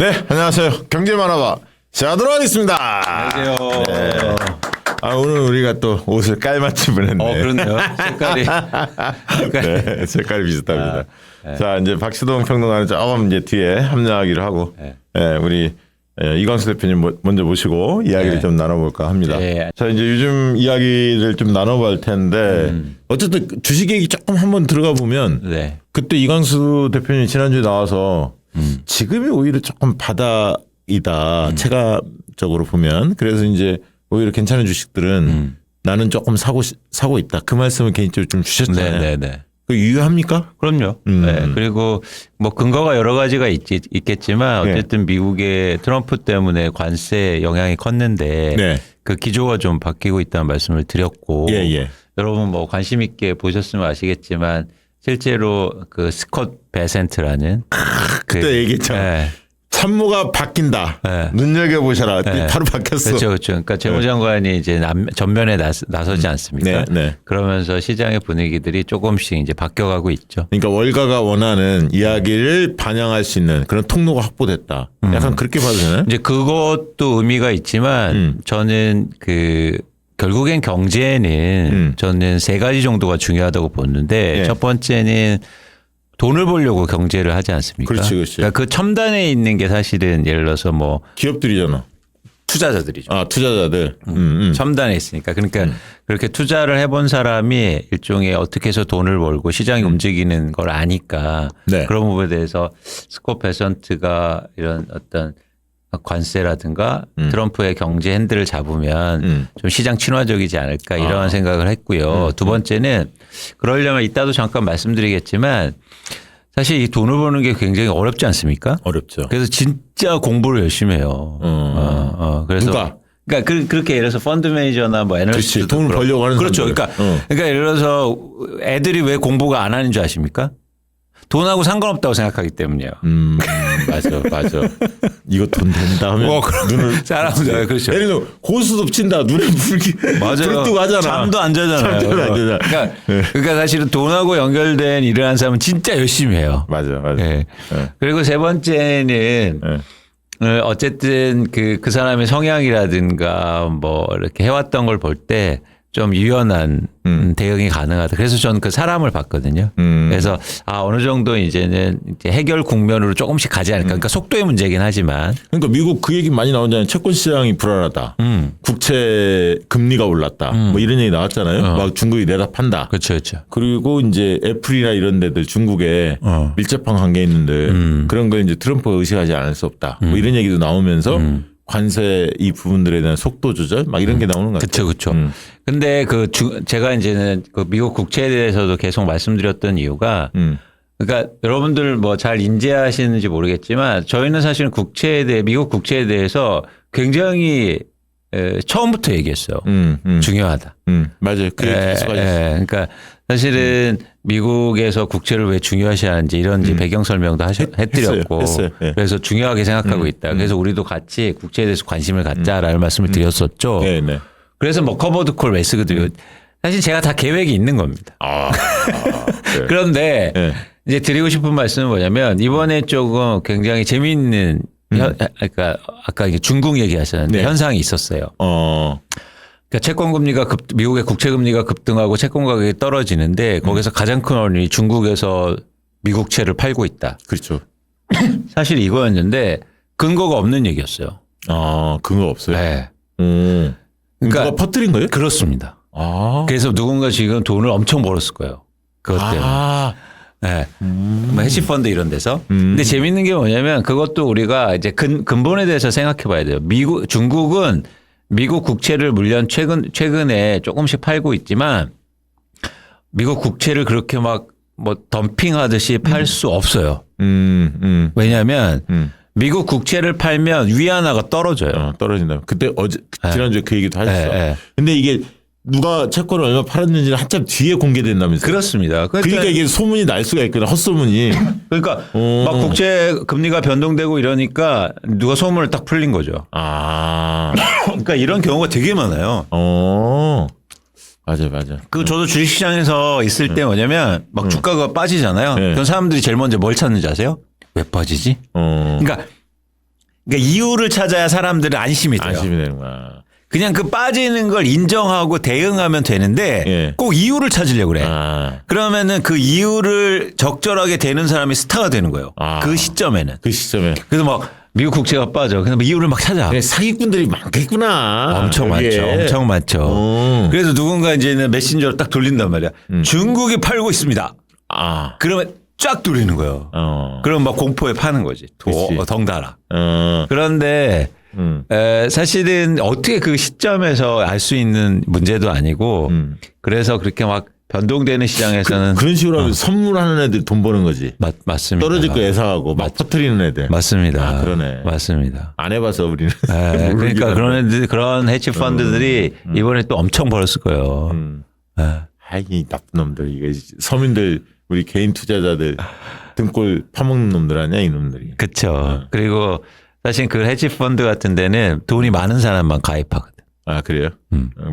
네, 안녕하세요. 경제만화가 시작하도록 하겠습니다. 안녕하세요. 네. 오늘 우리가 또 옷을 깔맞춤을 했네. 그렇네요. 색깔이. 네, 색깔이 비슷합니다. 네. 자, 이제 박시동 평론가는 조금 이제 뒤에 합류하기로 하고, 네. 우리 이광수 대표님 먼저 모시고 이야기를 네. 좀 나눠볼까 합니다. 네. 자, 이제 요즘 이야기를 좀 나눠볼 텐데, 어쨌든 주식 얘기 조금 한번 들어가 보면, 네. 그때 이광수 대표님 지난주에 나와서 지금이 오히려 조금 바닥이다. 체감적으로 보면. 그래서 이제 오히려 괜찮은 주식들은 나는 조금 사고 있다. 그 말씀을 개인적으로 좀 주셨잖아요. 네네네. 그 유효합니까? 그럼요. 네. 그리고 뭐 근거가 여러 가지가 있겠지만 어쨌든 미국의 트럼프 때문에 관세 영향이 컸는데 네. 그 기조가 좀 바뀌고 있다는 말씀을 드렸고 예. 여러분 뭐 관심 있게 보셨으면 아시겠지만 실제로 그 스콧 베센트라는 그때 얘기했잖아. 네. 산모가 바뀐다. 네. 눈여겨보셔라. 바로 바뀌었어. 그렇죠. 그러니까 재무장관이 이제 전면에 나서지 않습니까? 네. 그러면서 시장의 분위기들이 조금씩 이제 바뀌어가고 있죠. 그러니까 월가가 원하는 이야기를 반영할 수 있는 그런 통로가 확보됐다. 약간 그렇게 봐도 되나요? 이제 그것도 의미가 있지만 저는 결국엔 경제는 저는 세 가지 정도가 중요하다고 보는데 예. 첫 번째는 돈을 벌려고 경제를 하지 않습니까? 그렇지. 그러니까 그 첨단에 있는 게 사실은 예를 들어서 뭐 기업들이잖아. 투자자들이죠. 투자자들. 첨단에 있으니까. 그러니까 그렇게 투자를 해본 사람이 일종의 어떻게 해서 돈을 벌고 시장이 움직이는 걸 아니까 네. 그런 부분에 대해서 스콧 베선트가 이런 어떤 관세라든가 트럼프의 경제 핸들을 잡으면 좀 시장 친화적이지 않을까 이런 생각을 했고요. 두 번째는 그러려면 이따도 잠깐 말씀드리겠지만 사실 이 돈을 버는 게 굉장히 어렵지 않습니까? 어렵죠. 그래서 진짜 공부를 열심히 해요. 그래서 누가? 그러니까 그렇게 예를 들어서 펀드 매니저나 뭐 애널리스트도 돈을 그렇고. 벌려고 하는 그렇죠. 사람들. 그러니까 예를 들어서 애들이 왜 공부가 안 하는 줄 아십니까? 돈하고 상관없다고 생각하기 때문이에요. 맞아. 이거 돈 된다 하면 눈을 사람들 그렇죠. 예를 들어 고스톱 친다 눈에 불 맞아요. 뜨고 하잖아. 잠도 안 자잖아요. 잠도 안 자잖아. 그러니까 사실은 돈하고 연결된 일을 하는 사람은 진짜 열심히 해요. 맞아. 네. 그리고 세 번째는 어쨌든 그 사람의 성향이라든가 뭐 이렇게 해왔던 걸 볼 때 좀 유연한 대응이 가능하다. 그래서 저는 그 사람을 봤거든요. 그래서 어느 정도 이제는 이제 해결 국면으로 조금씩 가지 않을까. 그러니까 속도의 문제긴 하지만. 그러니까 미국 그 얘기 많이 나오잖아요. 채권 시장이 불안하다. 국채 금리가 올랐다. 뭐 이런 얘기 나왔잖아요. 막 중국이 내다 판다. 그렇죠. 그리고 이제 애플이나 이런 데들 중국에 밀접한 관계 있는데 그런 걸 이제 트럼프가 의식하지 않을 수 없다. 뭐 이런 얘기도 나오면서 관세 이 부분들에 대한 속도 조절 막 이런 게 나오는 것 같아요. 그렇죠. 근데 제가 이제는 그 미국 국채에 대해서도 계속 말씀드렸던 이유가 그러니까 여러분들 뭐 잘 인지하시는지 모르겠지만 저희는 사실은 미국 국채에 대해서 굉장히 처음부터 얘기했어요. 중요하다. 맞아요. 그 얘기 계속 하셨어요. 그러니까 사실은 미국에서 국채를 왜 중요시 하는지 이런 배경 설명도 해드렸고 했어요. 예. 그래서 중요하게 생각하고 있다. 그래서 우리도 같이 국채에 대해서 관심을 갖자라는 말씀을 드렸었죠. 네. 그래서 뭐 커버드 콜 매스그도 사실 제가 다 계획이 있는 겁니다. 네. 그런데 이제 드리고 싶은 말씀은 뭐냐면 이번에 조금 굉장히 재미있는 그러니까 아까 중국 얘기하셨는데 현상이 있었어요. 그러니까 채권 금리가 미국의 국채 금리가 급등하고 채권 가격이 떨어지는데 거기서 가장 큰 원인이 중국에서 미국채를 팔고 있다. 그렇죠. 사실 이거였는데 근거가 없는 얘기였어요. 근거 없어요. 네. 그러니까 누가 퍼뜨린 거예요? 그렇습니다. 그래서 누군가 지금 돈을 엄청 벌었을 거예요. 그것 때문에. 네. 뭐 해시펀드 이런 데서. 근데 재밌는 게 뭐냐면 그것도 우리가 이제 근본에 대해서 생각해 봐야 돼요. 중국은 미국 국채를 물론 최근에 조금씩 팔고 있지만 미국 국채를 그렇게 막 뭐 덤핑하듯이 팔 수 없어요. 왜냐하면 미국 국채를 팔면 위안화가 떨어져요. 떨어진다. 그때 지난주에 그 얘기도 하셨어. 근데 이게 누가 채권을 얼마 팔았는지는 한참 뒤에 공개된다면서요. 그렇습니다. 그러니까 이게 소문이 날 수가 있거든. 헛소문이. 그러니까 막 국채 금리가 변동되고 이러니까 누가 소문을 딱 풀린 거죠. 그러니까 이런 경우가 되게 많아요. 맞아. 저도 주식시장에서 있을 때 뭐냐면 막 주가가 빠지잖아요. 그럼 사람들이 제일 먼저 뭘 찾는지 아세요? 왜 빠지지? 그러니까 그러니까 이유를 찾아야 사람들은 안심이 돼요. 안심이 되는구나. 그냥 그 빠지는 걸 인정하고 대응하면 되는데 예. 꼭 이유를 찾으려고 그래. 아. 그러면은 그 이유를 적절하게 되는 사람이 스타가 되는 거예요. 아. 그 시점에는. 그 시점에. 그래서 막 미국 국채가 빠져. 그래서 막 이유를 막 찾아. 그래, 사기꾼들이 많겠구나. 엄청 여기에. 많죠. 엄청 많죠. 그래서 누군가 이제는 메신저로 딱 돌린단 말이야. 중국이 팔고 있습니다. 아. 그러면 쫙 돌리는 거예요. 그럼 막 공포에 파는 거지. 그치. 덩달아. 어. 그런데 사실은 어떻게 그 시점에서 알 수 있는 문제도 아니고 그래서 그렇게 막 변동되는 시장에서는 그런 식으로 하면 선물하는 애들 돈 버는 거지. 맞습니다. 떨어질 거 예상하고 막 퍼뜨리는 애들. 맞습니다. 아, 그러네. 맞습니다. 안 해봐서 우리는. 네, 그러니까 그런 애들, 그런 헤지 펀드들이 이번에 또 엄청 벌었을 거예요. 네. 아이 나쁜 놈들 이게 서민들 우리 개인 투자자들 등골 파먹는 놈들 아니야 이놈들이. 그렇죠. 그리고 사실 그 헤지 펀드 같은 데는 돈이 많은 사람만 가입하거든. 아 그래요?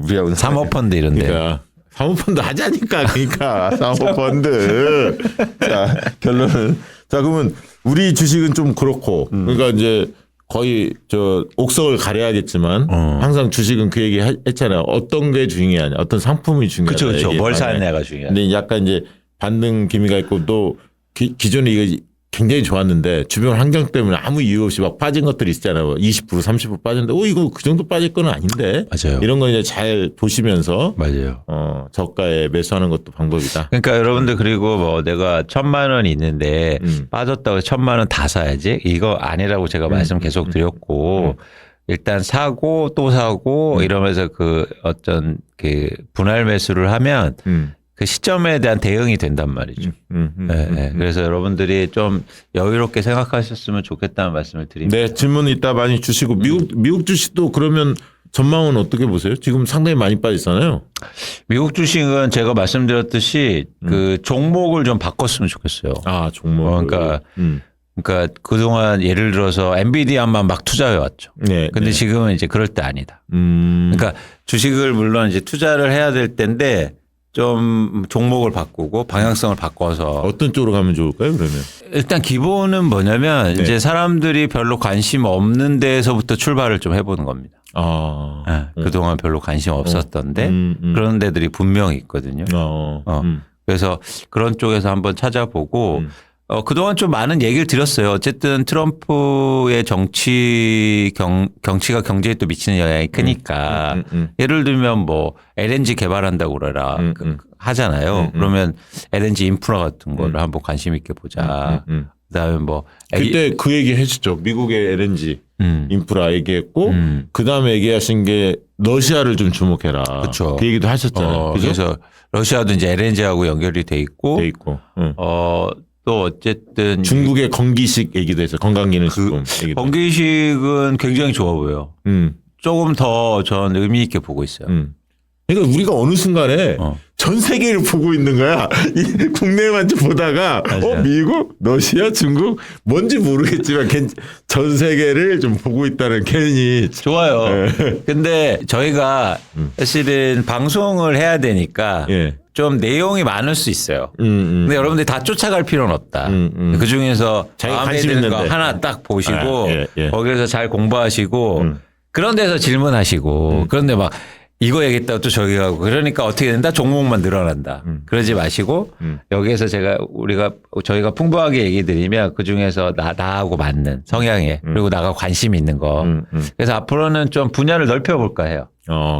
우리하고는 사모펀드 이런데. 그러니까 사모펀드 하자니까 그러니까 사모펀드. 자 결론은 자 그러면 우리 주식은 좀 그렇고 그러니까 이제 거의 저 옥석을 가려야겠지만 항상 주식은 그 얘기 했잖아요. 어떤 게 중요하냐, 어떤 상품이 중요하냐. 그렇죠. 뭘 사느냐가 중요해. 근데 약간 이제 반등 기미가 있고 또 기존에 이거 굉장히 좋았는데 주변 환경 때문에 아무 이유 없이 막 빠진 것들이 있잖아요. 20% 30% 빠졌는데 이거 그 정도 빠질 건 아닌데. 맞아요. 이런 거 이제 잘 보시면서 맞아요. 저가에 매수하는 것도 방법이다. 그러니까 여러분들 그리고 뭐 내가 1,000만 원이 있는데 빠졌다고 1,000만 원 다 사야지 이거 아니라고 제가 말씀 계속 드렸고 일단 사고 또 사고 이러면서 그 어떤 그 분할 매수를 하면 그 시점에 대한 대응이 된단 말이죠. 네. 그래서 여러분들이 좀 여유롭게 생각하셨으면 좋겠다는 말씀을 드립니다. 네, 질문 이따 많이 주시고 미국 주식도 그러면 전망은 어떻게 보세요? 지금 상당히 많이 빠졌잖아요. 미국 주식은 제가 말씀드렸듯이 그 종목을 좀 바꿨으면 좋겠어요. 아, 종목. 그러니까 그동안 예를 들어서 엔비디아만 막 투자해 왔죠. 네. 근데 지금은 이제 그럴 때 아니다. 그러니까 주식을 물론 이제 투자를 해야 될 때인데 좀 종목을 바꾸고 방향성을 바꿔서 어떤 쪽으로 가면 좋을까요, 그러면? 일단 기본은 뭐냐면 네. 이제 사람들이 별로 관심 없는 데에서부터 출발을 좀 해보는 겁니다. 아. 네. 그동안 별로 관심 없었던데 그런 데들이 분명히 있거든요. 그래서 그런 쪽에서 한번 찾아보고 그동안 좀 많은 얘기를 드렸어요. 어쨌든 트럼프의 정치가 경제에 또 미치는 영향이 크니까 예를 들면 뭐 LNG 개발한다고 그러라 하잖아요. 그러면 LNG 인프라 같은 거를 한번 관심 있게 보자. 그다음에 뭐 그때 그 얘기 해주죠. 미국의 LNG 인프라 얘기했고 그다음에 얘기하신 게 러시아를 좀 주목해라. 그렇죠. 그 얘기도 하셨잖아요. 그래서 러시아도 이제 LNG하고 연결이 돼 있고 또 어쨌든 중국의 건기식 얘기도 했어요. 건강기능식품 얘기도. 건기식은 굉장히 좋아 보여요. 조금 더 전 의미 있게 보고 있어요. 그러니까 우리가 어느 순간에 전 세계를 보고 있는 거야. 국내만 좀 보다가 미국, 러시아, 중국 뭔지 모르겠지만 전 세계를 좀 보고 있다는 괜히 좋아요. 근데 저희가 사실은 방송을 해야 되니까 좀 내용이 많을 수 있어요. 근데 여러분들이 다 쫓아갈 필요는 없다. 그 중에서 마음에 드는 거 하나 딱 보시고 거기에서 잘 공부하시고 그런 데서 질문하시고 그런데 막 이거 얘기했다고 또 저기 가고 그러니까 어떻게 된다? 종목만 늘어난다. 그러지 마시고 여기에서 저희가 풍부하게 얘기 드리면 그 중에서 나하고 맞는 성향에 그리고 나가 관심 있는 거. 그래서 앞으로는 좀 분야를 넓혀볼까 해요.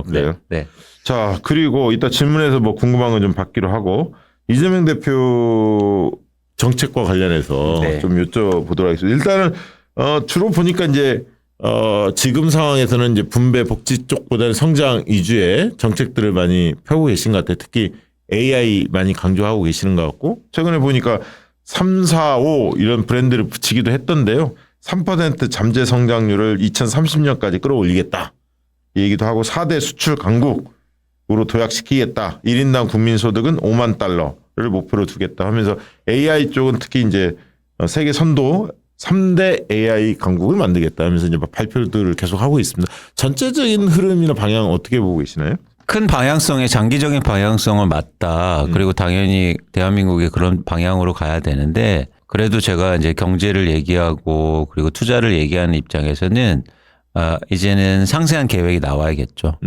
그래요? 네. 자, 그리고 이따 질문에서 뭐 궁금한 건 좀 받기로 하고 이재명 대표 정책과 관련해서 좀 여쭤보도록 하겠습니다. 일단은 주로 보니까 이제 지금 상황에서는 이제 분배 복지 쪽보다는 성장 위주의 정책들을 많이 펴고 계신 것 같아요. 특히 AI 많이 강조하고 계시는 것 같고 최근에 보니까 3, 4, 5 이런 브랜드를 붙이기도 했던데요. 3% 잠재 성장률을 2030년까지 끌어올리겠다. 이 얘기도 하고 4대 수출 강국으로 도약시키겠다. 1인당 국민소득은 5만 달러를 목표로 두겠다 하면서 AI 쪽은 특히 이제 세계 선도 3대 AI 강국을 만들겠다 하면서 이제 발표들을 계속 하고 있습니다. 전체적인 흐름이나 방향 어떻게 보고 계시나요? 큰 방향성에 장기적인 방향성은 맞다. 그리고 당연히 대한민국이 그런 방향으로 가야 되는데 그래도 제가 이제 경제를 얘기하고 그리고 투자를 얘기하는 입장에서는 이제는 상세한 계획이 나와야겠죠.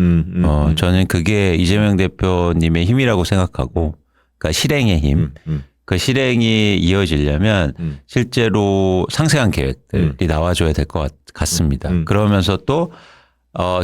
저는 그게 이재명 대표님의 힘이라고 생각하고, 그러니까 실행의 힘. 그 실행이 이어지려면 실제로 상세한 계획들이 나와줘야 될 것 같습니다. 그러면서 또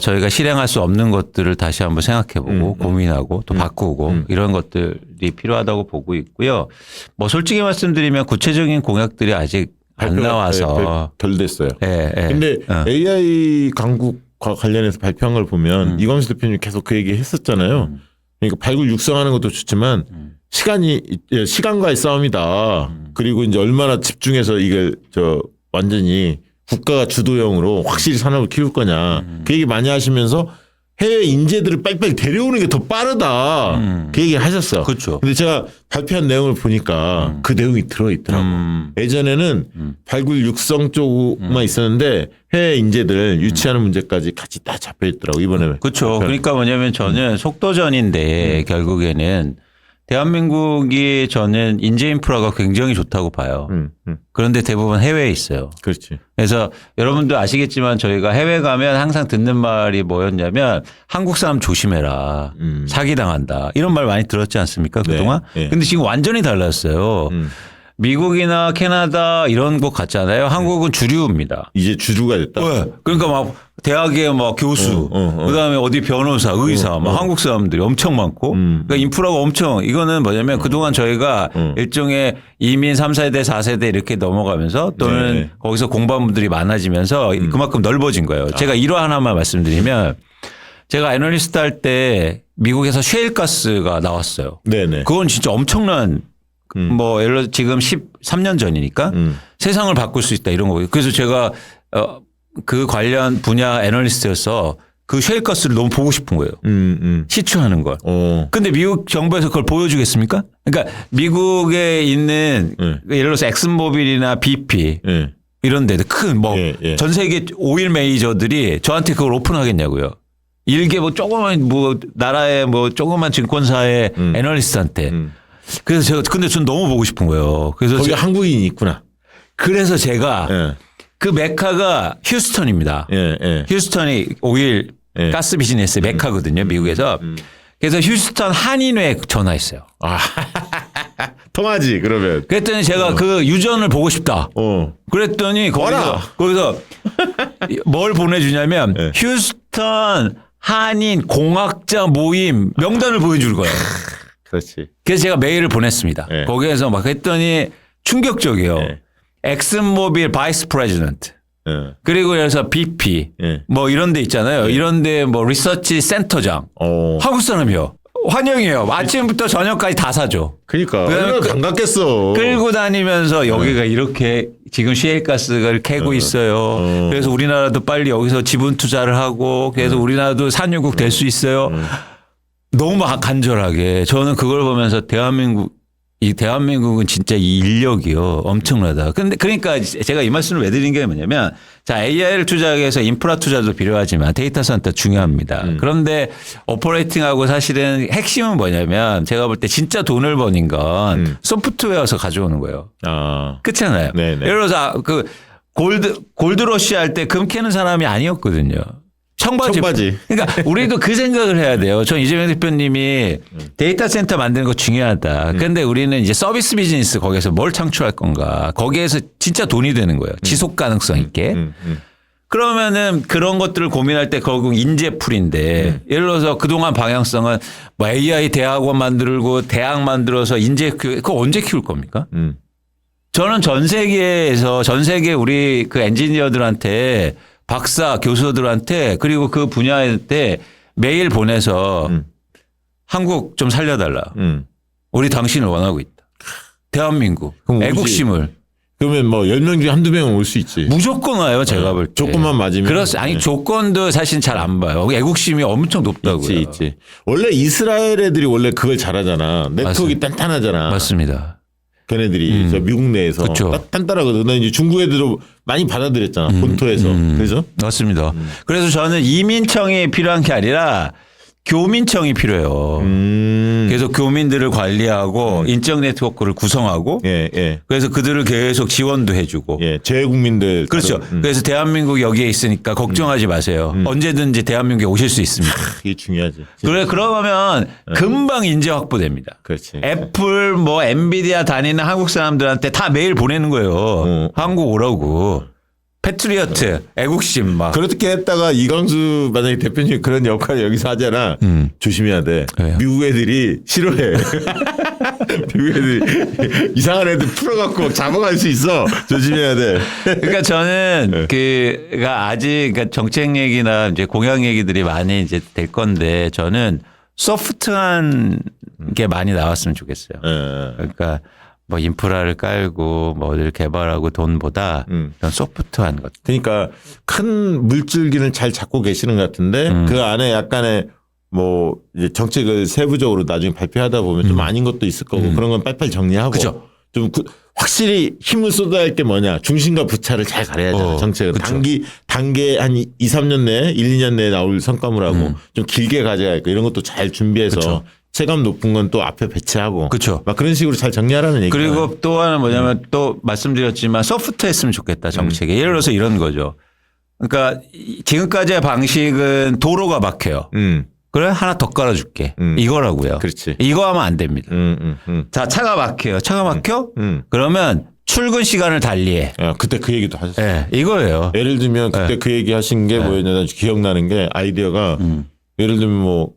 저희가 실행할 수 없는 것들을 다시 한번 생각해보고 고민하고 또 바꾸고 이런 것들이 필요하다고 보고 있고요. 뭐 솔직히 말씀드리면 구체적인 공약들이 아직 안 나와서 결됐어요. 예, 예. 근데 AI 강국과 관련해서 발표한 걸 보면 이광수 대표님 계속 그 얘기 했었잖아요. 그러니까 발굴 육성하는 것도 좋지만 시간과의 싸움이다. 그리고 이제 얼마나 집중해서 이걸 완전히 국가가 주도형으로 확실히 산업을 키울 거냐. 그 얘기 많이 하시면서 해외 인재들을 빨리빨리 데려오는 게 더 빠르다. 그 얘기 하셨어. 그렇죠. 근데 제가 발표한 내용을 보니까 그 내용이 들어있더라고. 예전에는 발굴 육성 쪽만 있었는데 해외 인재들 유치하는 문제까지 같이 딱 잡혀 있더라고, 이번에. 그렇죠. 그러니까 뭐냐면 저는 속도전인데 결국에는 대한민국이 저는 인재 인프라가 굉장히 좋다고 봐요. 그런데 대부분 해외에 있어요. 그렇지. 그래서 여러분도 아시겠지만 저희가 해외 가면 항상 듣는 말이 뭐였냐면 한국 사람 조심해라. 사기당한다. 이런 말 많이 들었지 않습니까? 그동안. 네. 근데 지금 완전히 달랐어요. 미국이나 캐나다 이런 곳 같잖아요. 한국은 주류입니다. 이제 주류가 됐다. 네. 그러니까 막 대학에 막 교수, 그다음에 어디 변호사, 의사, 막 한국 사람들이 엄청 많고, 그러니까 인프라가 엄청, 이거는 뭐냐면 그동안 저희가 일종의 이민 3세대, 4세대 이렇게 넘어가면서 또는 네. 거기서 공부한 분들이 많아지면서 그만큼 넓어진 거예요. 제가 일화 하나만 말씀드리면 제가 애널리스트 할 때 미국에서 셰일가스가 나왔어요. 네네. 그건 진짜 엄청난 뭐 예를 들어 지금 13년 전이니까 세상을 바꿀 수 있다 이런 거고요. 그래서 제가 그 관련 분야 애널리스트여서 그 셰일가스를 너무 보고 싶은 거예요. 시추하는 걸. 근데 미국 정부에서 그걸 보여주겠습니까? 그러니까 미국에 있는 예를 들어서 엑슨모빌이나 BP 이런 데들 큰 뭐 전 세계 오일 메이저들이 저한테 그걸 오픈하겠냐고요. 일개 뭐 조그만 뭐 나라의 뭐 조그만 증권사의 애널리스트한테. 그래서 제가 근데 전 너무 보고 싶은 거예요. 그래서 거기 한국인이 있구나. 그래서 제가 그 메카가 휴스턴입니다. 휴스턴이 오일 가스 비즈니스 메카거든요, 미국에서. 그래서 휴스턴 한인회에 전화했어요. 통하지 그러면. 그랬더니 제가 그 유전을 보고 싶다. 그랬더니 거기서 뭘 보내주냐면 휴스턴 한인 공학자 모임 명단을 보여줄 거예요. 그렇지. 그래서 제가 메일을 보냈습니다. 거기에서 막 했더니 충격적이에요. 엑슨모빌 바이스 프레지던트. 그리고 그래서 BP 뭐 이런 데 있잖아요. 이런 데 뭐 리서치 센터장. 한국 사람이요. 환영해요. 아침부터 저녁까지 다 사줘. 그러니까 얼마나 반갑겠어. 끌고 다니면서 여기가 이렇게 지금 시엘가스를 캐고 있어요. 그래서 우리나라도 빨리 여기서 지분 투자를 하고 그래서 우리나라도 산유국 될 수 있어요. 너무 간절하게 저는 그걸 보면서 대한민국은 진짜 이 인력이요 엄청나다. 근데 그러니까 제가 이 말씀을 왜 드린 게 뭐냐면 자 AI를 투자하기 위해서 인프라 투자도 필요하지만 데이터 센터 중요합니다. 그런데 오퍼레이팅하고 사실은 핵심은 뭐냐면 제가 볼 때 진짜 돈을 버는 건 소프트웨어에서 가져오는 거예요. 그렇잖아요. 예를 들어서 그 골드러시 할 때 금 캐는 사람이 아니었거든요. 청바지. 그러니까 우리도 그 생각을 해야 돼요. 전 이재명 대표님이 데이터 센터 만드는 거 중요하다. 그런데 우리는 이제 서비스 비즈니스 거기에서 뭘 창출할 건가. 거기에서 진짜 돈이 되는 거예요. 지속 가능성 있게. 그러면은 그런 것들을 고민할 때 결국 인재풀인데 예를 들어서 그동안 방향성은 뭐 AI 대학원 만들고 대학 만들어서 인재 그거 언제 키울 겁니까? 저는 전 세계 우리 그 엔지니어들한테 박사 교수들한테 그리고 그 분야에 메일 보내서 한국 좀 살려달라. 우리 당신을 원하고 있다. 대한민국 애국심을. 그러면 뭐 10명 중에 한두 명은 올 수 있지. 무조건 와요. 제가 볼 때. 조건만 맞으면. 아니 조건도 사실 잘 안 봐요. 애국심이 엄청 높다고요. 있지. 원래 이스라엘 애들이 원래 그걸 잘하잖아. 네트워크가 단단하잖아. 맞습니다. 걔네들이 저 미국 내에서 단단하거든. 나 이제 중국 애들도 많이 받아들였잖아. 본토에서. 그래서 맞습니다. 그래서 저는 이민청이 필요한 게 아니라 교민청이 필요해요. 그래서 교민들을 관리하고 인적 네트워크를 구성하고 예, 예. 그래서 그들을 계속 지원도 해주고 예, 재외국민들. 그렇죠. 그래서 대한민국 여기에 있으니까 걱정하지 마세요. 언제든지 대한민국에 오실 수 있습니다. 이게 중요하지. 그래 그러면 금방 인재 확보됩니다. 그렇지. 애플 뭐 엔비디아 다니는 한국 사람들한테 다 메일 보내는 거예요. 한국 오라고. 패트리어트, 애국심 막. 그렇게 했다가 이광수 만약에 대표님이 그런 역할을 여기서 하잖아. 조심해야 돼. 왜요? 미국 애들이 싫어해. 미국 애들이 이상한 애들 풀어갖고 막 잡아갈 수 있어. 조심해야 돼. 그러니까 저는 그가 아직 그러니까 정책 얘기나 이제 공약 얘기들이 많이 이제 될 건데 저는 소프트한 게 많이 나왔으면 좋겠어요. 예. 그러니까 뭐 인프라를 깔고 뭐 어디를 개발하고 돈보다 그런 소프트한 것. 그러니까 큰 물줄기를 잘 잡고 계시는 것 같은데 그 안에 약간의 뭐 이제 정책을 세부적으로 나중에 발표하다 보면 좀 아닌 것도 있을 거고 그런 건 빨리빨리 정리하고 그죠. 좀 확실히 힘을 쏟아야 할 게 뭐냐 중심과 부차를 잘 가려야 돼. 정책은 그쵸. 단계 한 2, 3년 내에 1, 2년 내에 나올 성과물하고 좀 길게 가져야 할 거 이런 것도 잘 준비해서 그쵸. 체감 높은 건 또 앞에 배치하고 그쵸. 막 그런 식으로 잘 정리하라는 얘기죠. 그리고 또 하나 뭐냐면 또 말씀드렸지만 소프트했으면 좋겠다 정책에. 예를 들어서 이런 거죠. 그러니까 지금까지의 방식은 도로가 막혀요. 그래 하나 더 깔아줄게. 이거라고요. 그렇지. 이거 하면 안 됩니다. 자 차가 막혀요. 차가 막혀? 그러면 출근 시간을 달리해. 야, 그때 그 얘기도 하셨어요. 네, 이거예요. 예를 들면 그때 그 얘기 하신 게 뭐였냐 기억나는 게 아이디어가 예를 들면 뭐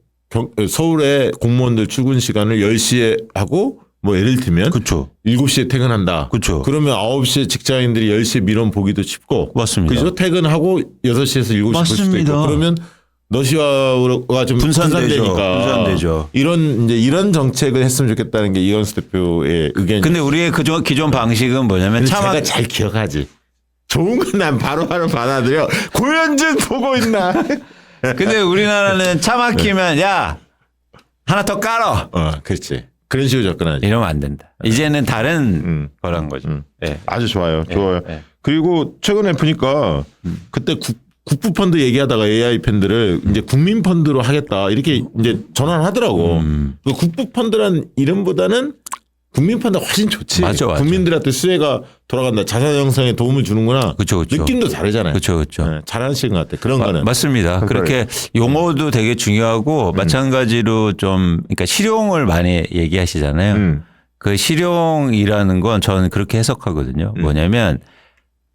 서울에 공무원들 출근 시간을 10시에 하고 뭐 예를 들면 그렇죠. 7시에 퇴근한다. 그쵸. 그러면 9시에 직장인들이 10시에 밀원 보기도 쉽고 맞습니다. 그죠? 퇴근하고 6시에서 7시 볼 수도 맞습니다. 있고 그러면 너시화가 좀 분산되죠. 분산되니까 분산되죠. 이런 정책을 했으면 좋겠다는 게 이광수 대표의 의견이. 근데 우리의 기존 방식은 뭐냐면 제가 잘 기억하지. 좋은 건 난 바로바로 받아들여. 고현준 보고 있나? 근데 우리나라는 차 막히면 야 하나 더 깔어. 그렇지. 그런 식으로 접근하지. 이러면 안 된다. 이제는 다른 거란 거죠. 네. 아주 좋아요. 좋아요. 네. 그리고 최근에 보니까 그때 국부 펀드 얘기하다가 AI 펀드를 이제 국민 펀드로 하겠다 이렇게 이제 전환하더라고. 그 국부 펀드란 이름보다는 국민 펀드가 훨씬 좋지. 맞아. 국민들한테 수혜가 돌아간다. 자산 형성에 도움을 주는구나. 그쵸. 느낌도 다르잖아요. 그렇죠. 네, 잘하시는 것 같아. 그런 거는. 맞습니다. 그렇게 용어도 되게 중요하고 마찬가지로 좀 그러니까 실용을 많이 얘기하시잖아요. 그 실용이라는 건 저는 그렇게 해석하거든요. 뭐냐면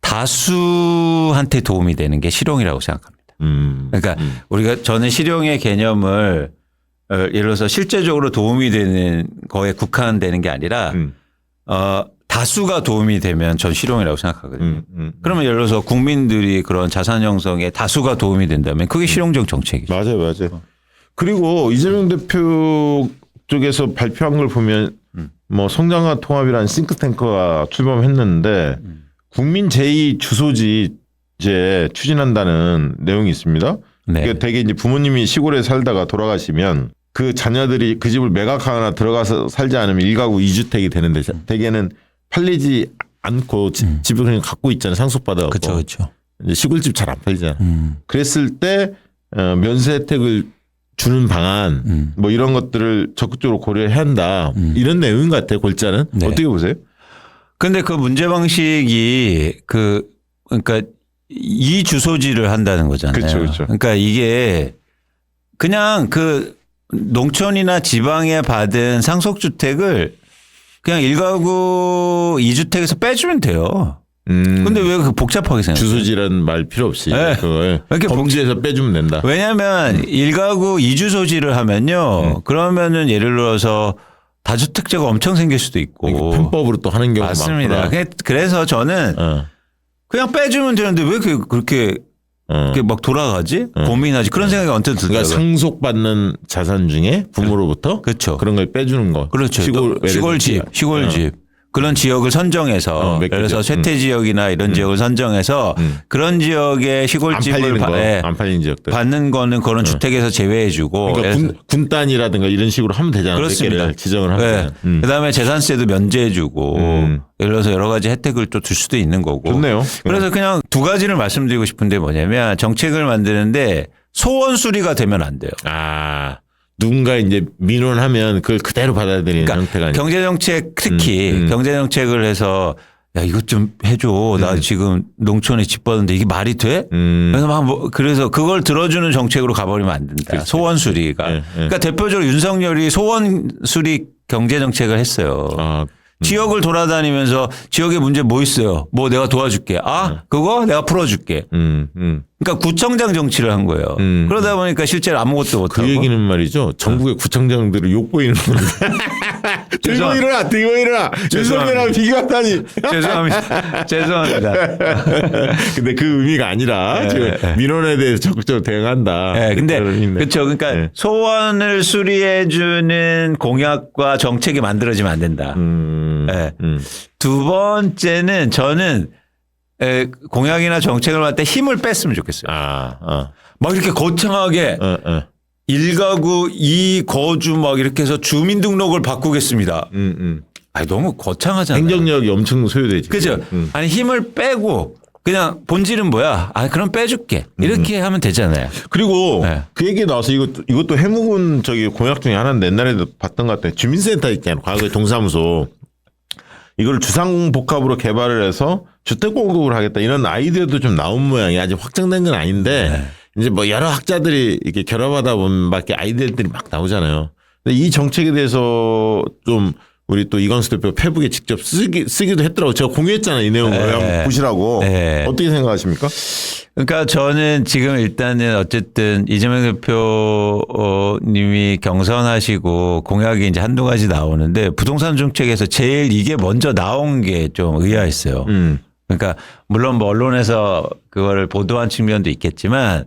다수한테 도움이 되는 게 실용이라고 생각합니다. 그러니까 우리가 저는 실용의 개념을 예를 들어서 실제적으로 도움이 되는 거에 국한되는 게 아니라 다수가 도움이 되면 전 실용이라고 생각하거든요. 그러면 예를 들어서 국민들이 그런 자산 형성에 다수가 도움이 된다면 그게 실용적 정책이죠. 맞아요. 그리고 이재명 대표 쪽에서 발표한 걸 보면 뭐 성장과 통합이라는 싱크탱크가 출범했는데 국민 제2 주소지 이제 추진한다는 내용이 있습니다. 네. 그러니까 되게 이제 부모님이 시골에 살다가 돌아가시면 그 자녀들이 그 집을 매각하거나 들어가서 살지 않으면 1가구 2주택이 되는데 대개는 팔리지 않고 집을 그냥 갖고 있잖아요. 상속받아갖고. 그렇죠. 이제 시골집 잘 안 팔리잖아. 그랬을 때 면세 혜택을 주는 방안 뭐 이런 것들을 적극적으로 고려해야 한다. 이런 내용인 것 같아요. 골자는. 네. 어떻게 보세요? 근데 그 문제 방식이 그러니까 이 주소지를 한다는 거잖아요. 그렇죠. 그러니까 이게 그냥 그 농촌이나 지방에 받은 상속주택을 그냥 1가구 2주택에서 빼주면 돼요. 근데 왜 그 복잡하게 생각해요? 주소지라는 말 필요 없이 네. 그걸 이렇게 범죄에서 빼주면 된다. 왜냐하면 1가구 2주소지를 하면요. 그러면은 예를 들어서 다주택자가 엄청 생길 수도 있고. 편법으로 또 하는 경우가 맞습니다. 많구나. 그래서 저는 그냥 빼주면 되는데 왜 그렇게 막 돌아가지? 고민하지? 그런 생각이 언뜻 들더라고요. 그러니까 상속받는 자산 중에 부모로부터 그렇죠. 그런 걸 빼주는 거. 그렇죠. 시골집. 그런 지역을 선정해서 예를 들어서 쇠퇴 지역이나 이런 지역을 선정해서 그런 지역의 시골집을 안 팔리는 지역들 받는 거는 그런 주택에서 제외해주고 그러니까 군단이라든가 이런 식으로 하면 되잖아요. 그렇습니다. 지정을 하면. 네. 그다음에 재산세도 면제해주고 예를 들어서 여러 가지 혜택을 또 줄 수도 있는 거고. 좋네요. 그래서 그냥 두 가지를 말씀드리고 싶은데 뭐냐면 정책을 만드는데 소원 수리가 되면 안 돼요. 아, 누군가 이제 민원하면 그걸 그대로 받아들이는 형태가 아니라. 경제정책 특히 경제정책을 해서 야 이것 좀 해줘. 나 지금 농촌에 집 받는데 이게 말이 돼? 그래서 그래서 그걸 들어주는 정책으로 가버리면 안 된다. 그렇지. 소원 수리가. 그러니까 대표적으로 윤석열이 소원 수리 경제정책을 했어요. 아, 지역을 돌아다니면서 지역에 문제 뭐 있어요? 뭐 내가 도와줄게. 그거 내가 풀어줄게. 그러니까 구청장 정치를 한 거예요. 그러다 보니까 실제로 아무것도 못하고. 그 얘기는 말이죠. 전국의 구청장들을 욕보이는 건데. 들고 일어나, 들고 일어나. 윤석열이랑 비교하다니. 죄송합니다. 근데 그 의미가 아니라 지금 민원에 대해서 적극적으로 대응한다. 네, 근데 그렇죠. 그러니까 소원을 수리해주는 공약과 정책이 만들어지면 안 된다. 네. 두 번째는 저는 공약이나 정책을 할 때 힘을 뺐으면 좋겠어요. 막 이렇게 거창하게 1가구 2거주 막 이렇게 해서 주민등록을 바꾸겠습니다. 아니, 너무 거창하잖아요. 행정력이 엄청 소요되지. 그죠? 아니 힘을 빼고 그냥 본질은 뭐야? 그럼 빼줄게. 이렇게 하면 되잖아요. 그리고 네. 그 얘기 나와서 이것도 해묵은 공약 중에 하나는 옛날에도 봤던 것 같아요. 주민센터 있잖아요. 과거에 동사무소. 이걸 주상복합으로 개발을 해서 주택 공급을 하겠다 이런 아이디어도 좀 나온 모양이 아직 확정된 건 아닌데 이제 뭐 여러 학자들이 이렇게 결합하다 보면 밖에 아이디어들이 막 나오잖아요. 근데 이 정책에 대해서 좀 우리 또 이광수 대표 페북에 직접 쓰기도 했더라고요. 제가 공유했잖아요. 이 내용을 한번 보시라고. 어떻게 생각하십니까? 그러니까 저는 지금 일단은 어쨌든 이재명 대표님이 경선하시고 공약이 이제 한두 가지 나오는데 부동산 정책에서 제일 이게 먼저 나온 게 좀 의아했어요. 그러니까 물론 뭐 언론에서 그거를 보도한 측면도 있겠지만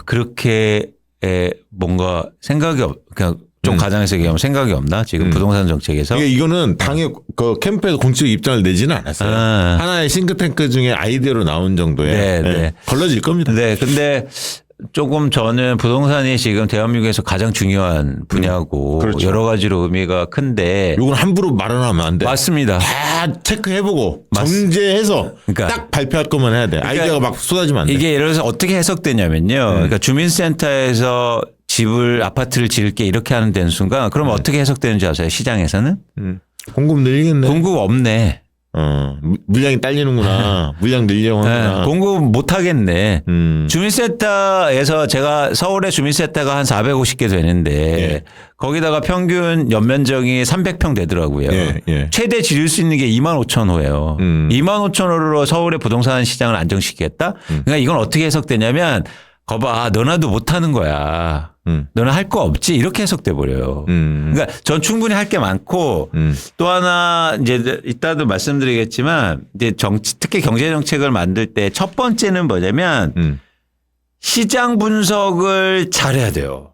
그렇게 뭔가 생각이 그냥 좀 가장해서 얘기하면 생각이 없나? 지금 부동산 정책에서. 이거는 당의 그 캠프에서 공식 입장을 내지는 않았어요. 하나의 싱크탱크 중에 아이디어로 나온 정도에 네. 걸러질 겁니다. 네. 근데 조금 저는 부동산이 지금 대한민국에서 가장 중요한 분야고 그렇죠. 여러 가지로 의미가 큰데 이건 함부로 말은 안 돼. 맞습니다. 다 체크해보고 정제해서 그러니까 딱 발표할 것만 해야 돼. 아이디어가 막 쏟아지면 안 돼. 이게 예를 들어서 어떻게 해석되냐면요. 그러니까 주민센터에서 집을 아파트를 지을게 이렇게 하는 데는 순간 그럼 어떻게 해석되는지 아세요? 시장에서는? 공급 늘리겠네. 공급 없네. 물량이 딸리는구나. 물량 늘려고 하구나. 공급 못 하겠네. 주민센터에서 제가 서울에 주민센터가 한 450개 되는데 거기다가 평균 연면적이 300평 되더라고요. 최대 지을 수 있는 게 25,000호예요. 25,000호로 서울의 부동산 시장을 안정시키겠다? 그러니까 이건 어떻게 해석되냐면 거봐, 너나도 못하는 거야. 너는 할 거 없지? 이렇게 해석돼 버려요. 그러니까 전 충분히 할 게 많고 또 하나 이제 이따도 말씀드리겠지만 이제 특히 경제 정책을 만들 때 첫 번째는 뭐냐면 시장 분석을 잘해야 돼요.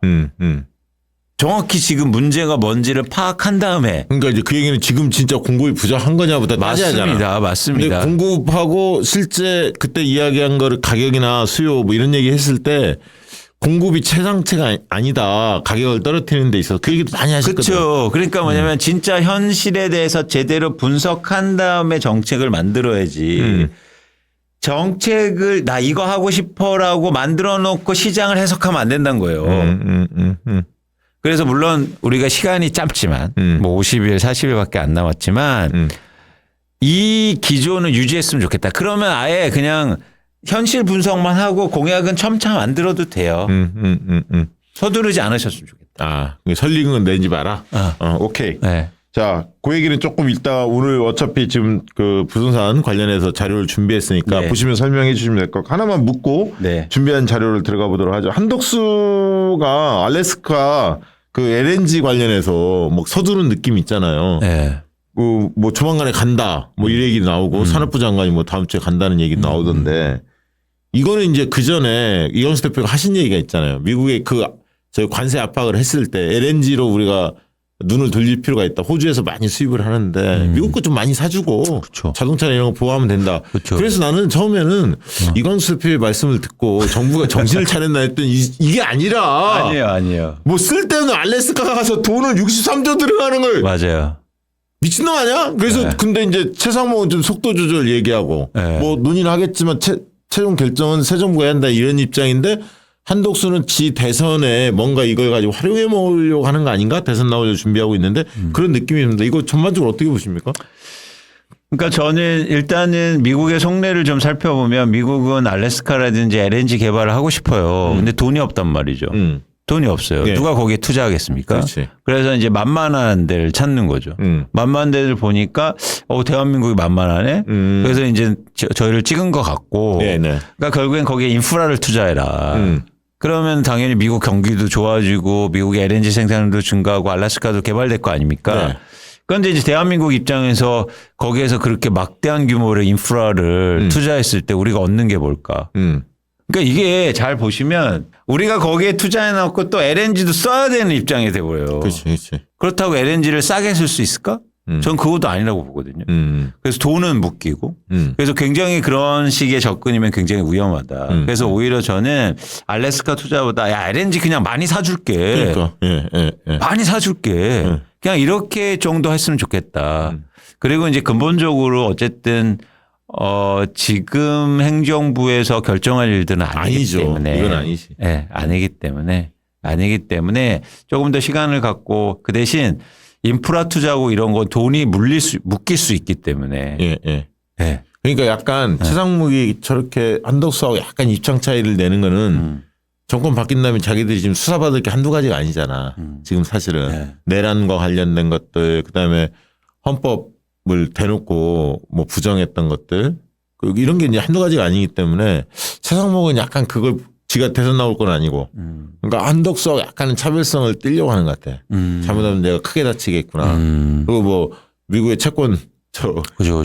정확히 지금 문제가 뭔지를 파악한 다음에. 그러니까 이제 그 얘기는 지금 진짜 공급이 부족한 거냐보다 따져야잖아. 맞습니다. 근데 공급하고 실제 그때 이야기한 거를 가격이나 수요 뭐 이런 얘기 했을 때 공급이 최상체가 아니다. 가격을 떨어뜨리는 데 있어서 그 얘기도 많이 하셨거든요. 그렇죠. 그러니까 뭐냐면 진짜 현실에 대해서 제대로 분석한 다음에 정책을 만들어야지. 정책을 나 이거 하고 싶어라고 만들어 놓고 시장을 해석하면 안 된다는 거예요. 그래서 물론 우리가 시간이 짧지만 뭐 50일, 40일밖에 안 남았지만 이 기조는 유지했으면 좋겠다. 그러면 아예 그냥 현실 분석만 하고 공약은 첨차 만들어도 돼요. 서두르지 않으셨으면 좋겠다. 설리는 건 내지 마라. 오케이. 네. 자, 그 얘기는 조금 이따 오늘 어차피 지금 그 부동산 관련해서 자료를 준비했으니까 보시면 설명해 주시면 될 것 같고 하나만 묻고 준비한 자료를 들어가 보도록 하죠. 한덕수가 알래스카 그 LNG 관련해서 뭐 서두른 느낌 있잖아요. 그 뭐 조만간에 간다 뭐 이 얘기 나오고 산업부 장관이 뭐 다음 주에 간다는 얘기 나오던데 이거는 이제 그 전에 이광수 대표가 하신 얘기가 있잖아요. 미국의 저 관세 압박을 했을 때 LNG로 우리가 눈을 돌릴 필요가 있다. 호주에서 많이 수입을 하는데 미국 거 좀 많이 사주고 자동차나 이런 거 보호하면 된다. 그래서 나는 처음에는 이광수 대표의 말씀을 듣고 정부가 정신을 차렸나 했더니 이게 아니라 아니에요. 뭐 쓸데없는 알래스카 가서 돈을 63조 들어가는 걸 맞아요. 미친놈 아니야? 그래서 근데 이제 최상목은 좀 속도 조절 얘기하고 뭐 논의는 하겠지만 최종 결정은 새 정부가 해야 한다 이런 입장인데 한덕수는 지 대선에 뭔가 이걸 가지고 활용해 먹으려고 하는 거 아닌가? 대선 나오려고 준비하고 있는데 그런 느낌이 듭니다. 이거 전반적으로 어떻게 보십니까? 그러니까 저는 일단은 미국의 속내를 좀 살펴보면 미국은 알래스카라든지 LNG 개발을 하고 싶어요. 근데 돈이 없단 말이죠. 돈이 없어요. 네. 누가 거기에 투자하겠습니까? 그렇지. 그래서 이제 만만한 데를 찾는 거죠. 만만한 데를 보니까 대한민국이 만만하네. 그래서 이제 저희를 찍은 것 같고. 네네. 그러니까 결국엔 거기에 인프라를 투자해라. 그러면 당연히 미국 경기도 좋아지고 미국의 LNG 생산도 증가하고 알래스카도 개발될 거 아닙니까? 네. 그런데 이제 대한민국 입장에서 거기에서 그렇게 막대한 규모의 인프라를 투자했을 때 우리가 얻는 게 뭘까? 그러니까 이게 잘 보시면 우리가 거기에 투자해놓고 또 LNG도 써야 되는 입장이 돼버려요. 그렇지. 그렇다고 LNG를 싸게 쓸 수 있을까? 전 그것도 아니라고 보거든요. 그래서 돈은 묶이고 그래서 굉장히 그런 식의 접근이면 굉장히 위험하다. 그래서 오히려 저는 알래스카 투자보다 야 LNG 그냥 많이 사줄게. 그러니까. 예. 많이 사줄게. 그냥 이렇게 정도 했으면 좋겠다. 그리고 이제 근본적으로 어쨌든 지금 행정부에서 결정할 일들은 아니기 아니죠. 때문에 이건 아니지. 네, 아니기 때문에 조금 더 시간을 갖고 그 대신 인프라 투자고 이런 건 돈이 묶일 수 있기 때문에. 예. 네. 그러니까 약간 최상목이 저렇게 한덕수하고 약간 입장 차이를 내는 거는 정권 바뀐 다음에 자기들이 지금 수사받을 게 한두 가지가 아니잖아. 지금 사실은 네. 내란과 관련된 것들 그다음에 헌법을 대놓고 뭐 부정했던 것들 이런 게 이제 한두 가지가 아니기 때문에 최상목은 약간 그걸 지가 대선 나올 건 아니고 그러니까 한덕수하고 약간은 차별성을 띠려고 하는 것 같아. 잘못하면 내가 크게 다치겠구나. 그리고 뭐 미국의 채권 그죠.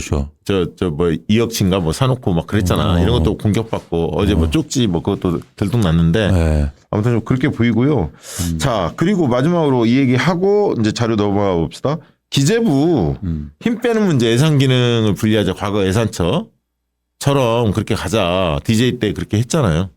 뭐 2억치인가 뭐 사놓고 막 그랬잖아. 이런 것도 공격받고 어제 뭐 쪽지 뭐 그것도 들통났는데 네. 아무튼 좀 그렇게 보이고요. 자, 그리고 마지막으로 이 얘기 하고 이제 자료 넘어가 봅시다. 기재부 힘 빼는 문제 예산 기능을 분리하자. 과거 예산처럼 그렇게 가자. DJ 때 그렇게 했잖아요.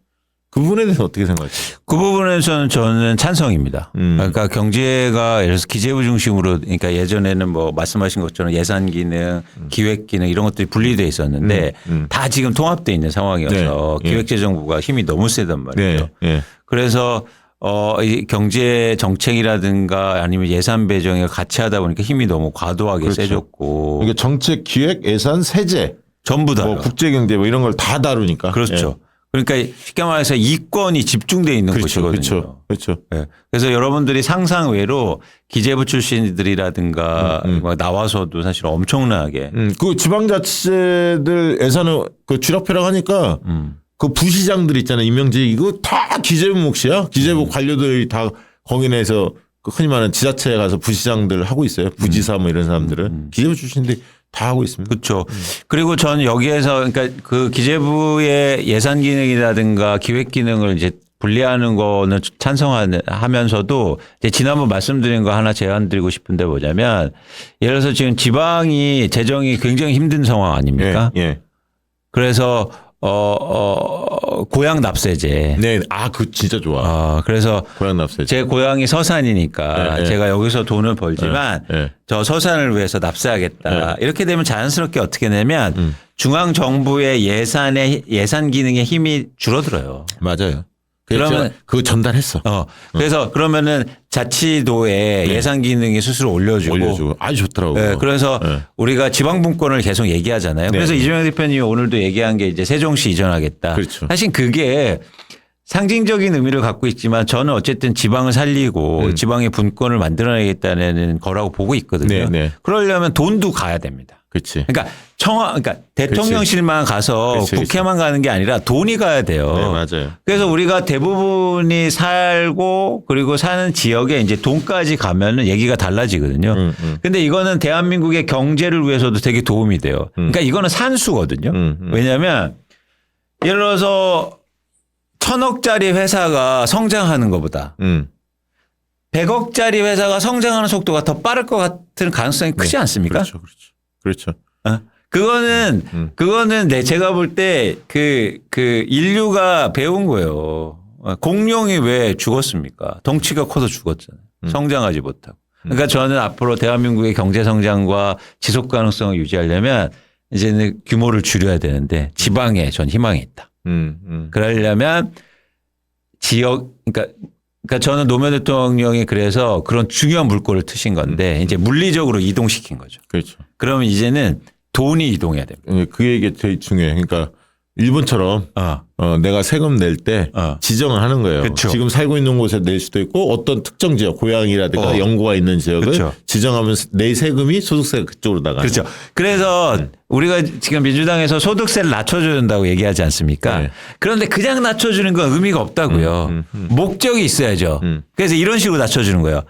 그 부분에 대해서 어떻게 생각하세요? 그 부분에서는 저는 찬성입니다. 그러니까 경제가 예를 들어서 기재부 중심으로 그러니까 예전에는 뭐 말씀하신 것처럼 예산 기능, 기획 기능 이런 것들이 분리되어 있었는데 다 지금 통합되어 있는 상황이어서 네. 기획재정부가 힘이 너무 세단 말이죠. 네. 그래서 이 경제 정책이라든가 아니면 예산 배정을 같이 하다 보니까 힘이 너무 과도하게 그렇죠. 세졌고. 그러니까 정책, 기획, 예산, 세제, 전부 다. 뭐 국제경제 뭐 이런 걸 다 다루니까. 그렇죠. 그러니까 쉽게 말해서 이권이 집중되어 있는 곳이거든요. 그렇죠. 네. 그래서 여러분들이 상상 외로 기재부 출신들이라든가 나와서도 사실 엄청나게. 그 지방자치제들 예산을 그 쥐락펴락 하니까 그 부시장들 있잖아요. 임명직 이거 다 기재부 몫이야. 기재부 관료들이 다 거기 내에서 그 흔히 말하는 지자체에 가서 부시장들 하고 있어요. 부지사 뭐 이런 사람들은 기재부 출신들이 다 하고 있습니다. 그렇죠. 그리고 전 여기에서 그러니까 그 기재부의 예산 기능이라든가 기획 기능을 이제 분리하는 거는 찬성하면서도 이제 지난번 말씀드린 거 하나 제안드리고 싶은데 뭐냐면 예를 들어서 지금 지방이 재정이 굉장히 힘든 상황 아닙니까? 예. 그래서 고향 납세제. 네. 그 진짜 좋아. 그래서 고향 납세제. 제 고향이 서산이니까 네. 제가 여기서 돈을 벌지만 네. 저 서산을 위해서 납세하겠다. 이렇게 되면 자연스럽게 어떻게 되면 중앙 정부의 예산 기능의 힘이 줄어들어요. 맞아요. 그러면 그거 전달했어. 그래서 그러면은 자치도의 예산 기능이 스스로 올려주고 아주 좋더라고요. 네, 그래서 우리가 지방분권을 계속 얘기하잖아요. 그래서 이재명 대표님이 오늘도 얘기한 게 이제 세종시 이전하겠다. 그렇죠. 사실 그게 상징적인 의미를 갖고 있지만 저는 어쨌든 지방을 살리고 지방의 분권을 만들어내겠다는 거라고 보고 있거든요. 네. 그러려면 돈도 가야 됩니다. 그렇지. 그러니까 그러니까 대통령실만 가서 그렇지. 국회만 가는 게 아니라 돈이 가야 돼요. 네, 맞아요. 그래서 우리가 대부분이 살고 그리고 사는 지역에 이제 돈까지 가면은 얘기가 달라지거든요. 근데 이거는 대한민국의 경제를 위해서도 되게 도움이 돼요. 그러니까 이거는 산수거든요. 왜냐하면 예를 들어서 1,000억짜리 회사가 성장하는 것보다 100억짜리 회사가 성장하는 속도가 더 빠를 것 같은 가능성이 크지 않습니까? 그렇죠. 그거는 제가 볼 때 그 인류가 배운 거예요. 공룡이 왜 죽었습니까? 덩치가 커서 죽었잖아요. 성장하지 못하고. 그러니까 저는 앞으로 대한민국의 경제 성장과 지속 가능성을 유지하려면 이제는 규모를 줄여야 되는데 지방에 전 희망이 있다. 그러려면 지역 그러니까 저는 노무현 대통령이 그래서 그런 중요한 물꼬를 트신 건데 이제 물리적으로 이동시킨 거죠. 그렇죠. 그러면 이제는 돈이 이동해야 됩니다. 그 얘기 되게 중요해. 그러니까 일본처럼 내가 세금 낼 때 지정을 하는 거예요. 그쵸. 지금 살고 있는 곳에 낼 수도 있고 어떤 특정 지역, 고향이라든가 연고가 있는 지역을 그쵸. 지정하면 내 세금이 소득세가 그쪽으로 나가요. 그렇죠. 그래서 우리가 지금 민주당에서 소득세를 낮춰준다고 얘기하지 않습니까? 네. 그런데 그냥 낮춰주는 건 의미가 없다고요. 목적이 있어야죠. 그래서 이런 식으로 낮춰주는 거예요.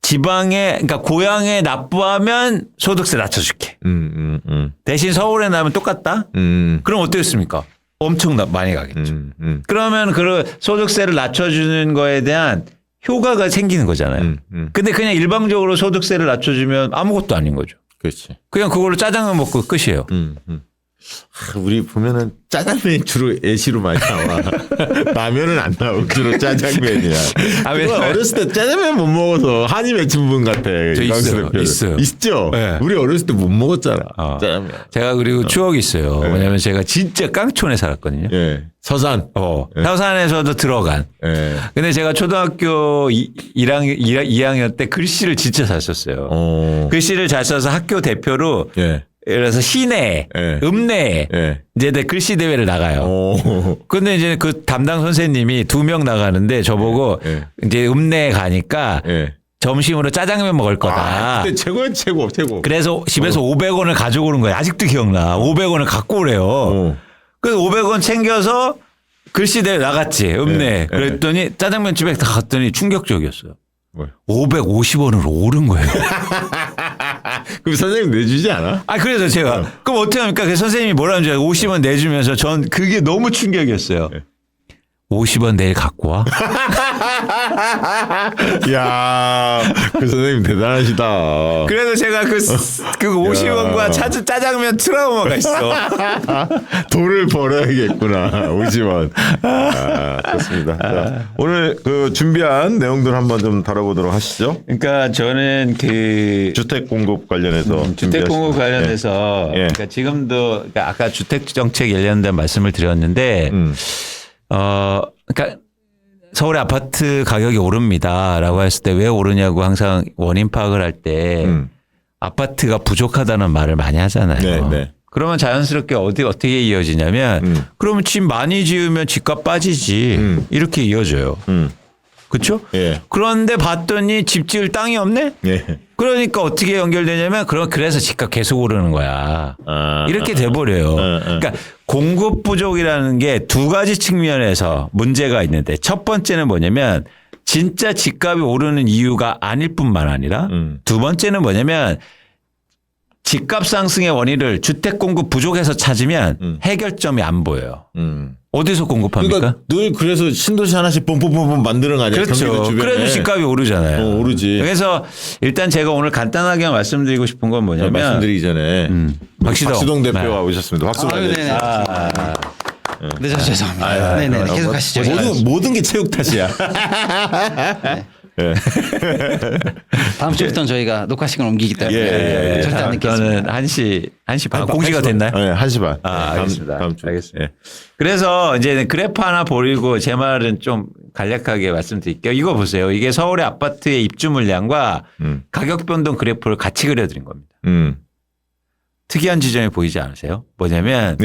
지방에 그러니까 고향에 납부하면 소득세 낮춰줄게. 대신 서울에 나면 똑같다? 그럼 어떻겠습니까? 엄청 많이 가겠죠. 그러면 그 소득세를 낮춰주는 거에 대한 효과가 생기는 거잖아요. 근데 그냥 일방적으로 소득세를 낮춰주면 아무것도 아닌 거죠. 그렇지. 그냥 그걸로 짜장면 먹고 끝이에요. 우리 보면은 짜장면이 주로 예시로 많이 나와. 라면은 안 나오고 주로 짜장면이야. 어렸을 때 짜장면 못 먹어서 한이 맺힌 분 같아. 있어요. 있죠. 네. 우리 어렸을 때 못 먹었잖아. 짜장면. 제가 그리고 추억이 있어요. 왜냐하면 제가 진짜 깡촌에 살았거든요. 예. 서산. 서산에서도 들어간. 예. 근데 제가 초등학교 2학년 때 글씨를 진짜 잘 썼어요. 글씨를 잘 써서 학교 대표로 예. 그래서 시내, 읍내 이제 글씨 대회를 나가요. 근데 이제 그 담당 선생님이 2명 나가는데 저보고 이제 읍내에 가니까 점심으로 짜장면 먹을 거다. 그때 최고야 최고. 그래서 집에서 500원을 가지고 오는 거예요. 아직도 기억나. 500원을 갖고 오래요. 그래서 500원 챙겨서 글씨 대회 나갔지. 읍내. 그랬더니 짜장면 집에 다 갔더니 충격적이었어요. 550원으로 오른 거예요. 그럼 선생님 내주지 않아? 그래서 제가 그럼 어떻게 합니까? 그 선생님이 뭐라는 줄 알고 50원 내주면서 전 그게 너무 충격이었어요. 50원 내일 갖고 와. 이야, 그 선생님 대단하시다. 그래서 제가 그 50원과 짜장면 트라우마가 있어. 돈을 벌어야겠구나. 50원. 좋습니다. 자, 오늘 그 준비한 내용들 한번 좀 다뤄보도록 하시죠. 그러니까 저는 그 주택 공급 관련해서 주택 공급 관련해서 그러니까 지금도 그러니까 아까 주택 정책 관련된 말씀을 드렸는데 그러니까 서울의 아파트 가격이 오릅니다라고 했을 때 왜 오르냐고 항상 원인 파악을 할 때 아파트가 부족하다는 말을 많이 하잖아요. 네. 그러면 자연스럽게 어떻게 이어지냐면 그러면 집 많이 지으면 집값 빠지지 이렇게 이어져요. 그렇죠? 예. 그런데 봤더니 집 지을 땅이 없네? 예. 그러니까 어떻게 연결되냐면 그래서 집값 계속 오르는 거야. 이렇게 돼버려요. 그러니까 공급 부족이라는 게 두 가지 측면에서 문제가 있는데 첫 번째는 뭐냐면 진짜 집값이 오르는 이유가 아닐 뿐만 아니라 두 번째는 뭐냐면 집값 상승의 원인을 주택 공급 부족해서 찾으면 해결점이 안 보여요. 어디서 공급합니까? 그러니까 늘 그래서 신도시 하나씩 뽐뽐뽐 만드는 거 아니야? 그렇죠. 그래도 집값이 오르잖아요. 오르지. 그래서 일단 제가 오늘 간단하게 말씀드리고 싶은 건 뭐냐면 말씀드리기 전에 박시동 대표가 오셨습니다. 박수 네네. 네, 저 죄송합니다. 네네. 계속 하시죠. 모든 게 체육 탓이야. 다음 주부터는 저희가 녹화 시간 옮기기 때문에 절대 안 늦겠습니다. 저는 1시 반 공지가 됐나요? 네, 1시 반. 알겠습니다. 다음 주. 알겠습니다. 예. 그래서 이제 그래프 하나 보이고 제 말은 좀 간략하게 말씀드릴게요. 이거 보세요. 이게 서울의 아파트의 입주 물량과 가격 변동 그래프를 같이 그려드린 겁니다. 특이한 지점이 보이지 않으세요? 뭐냐면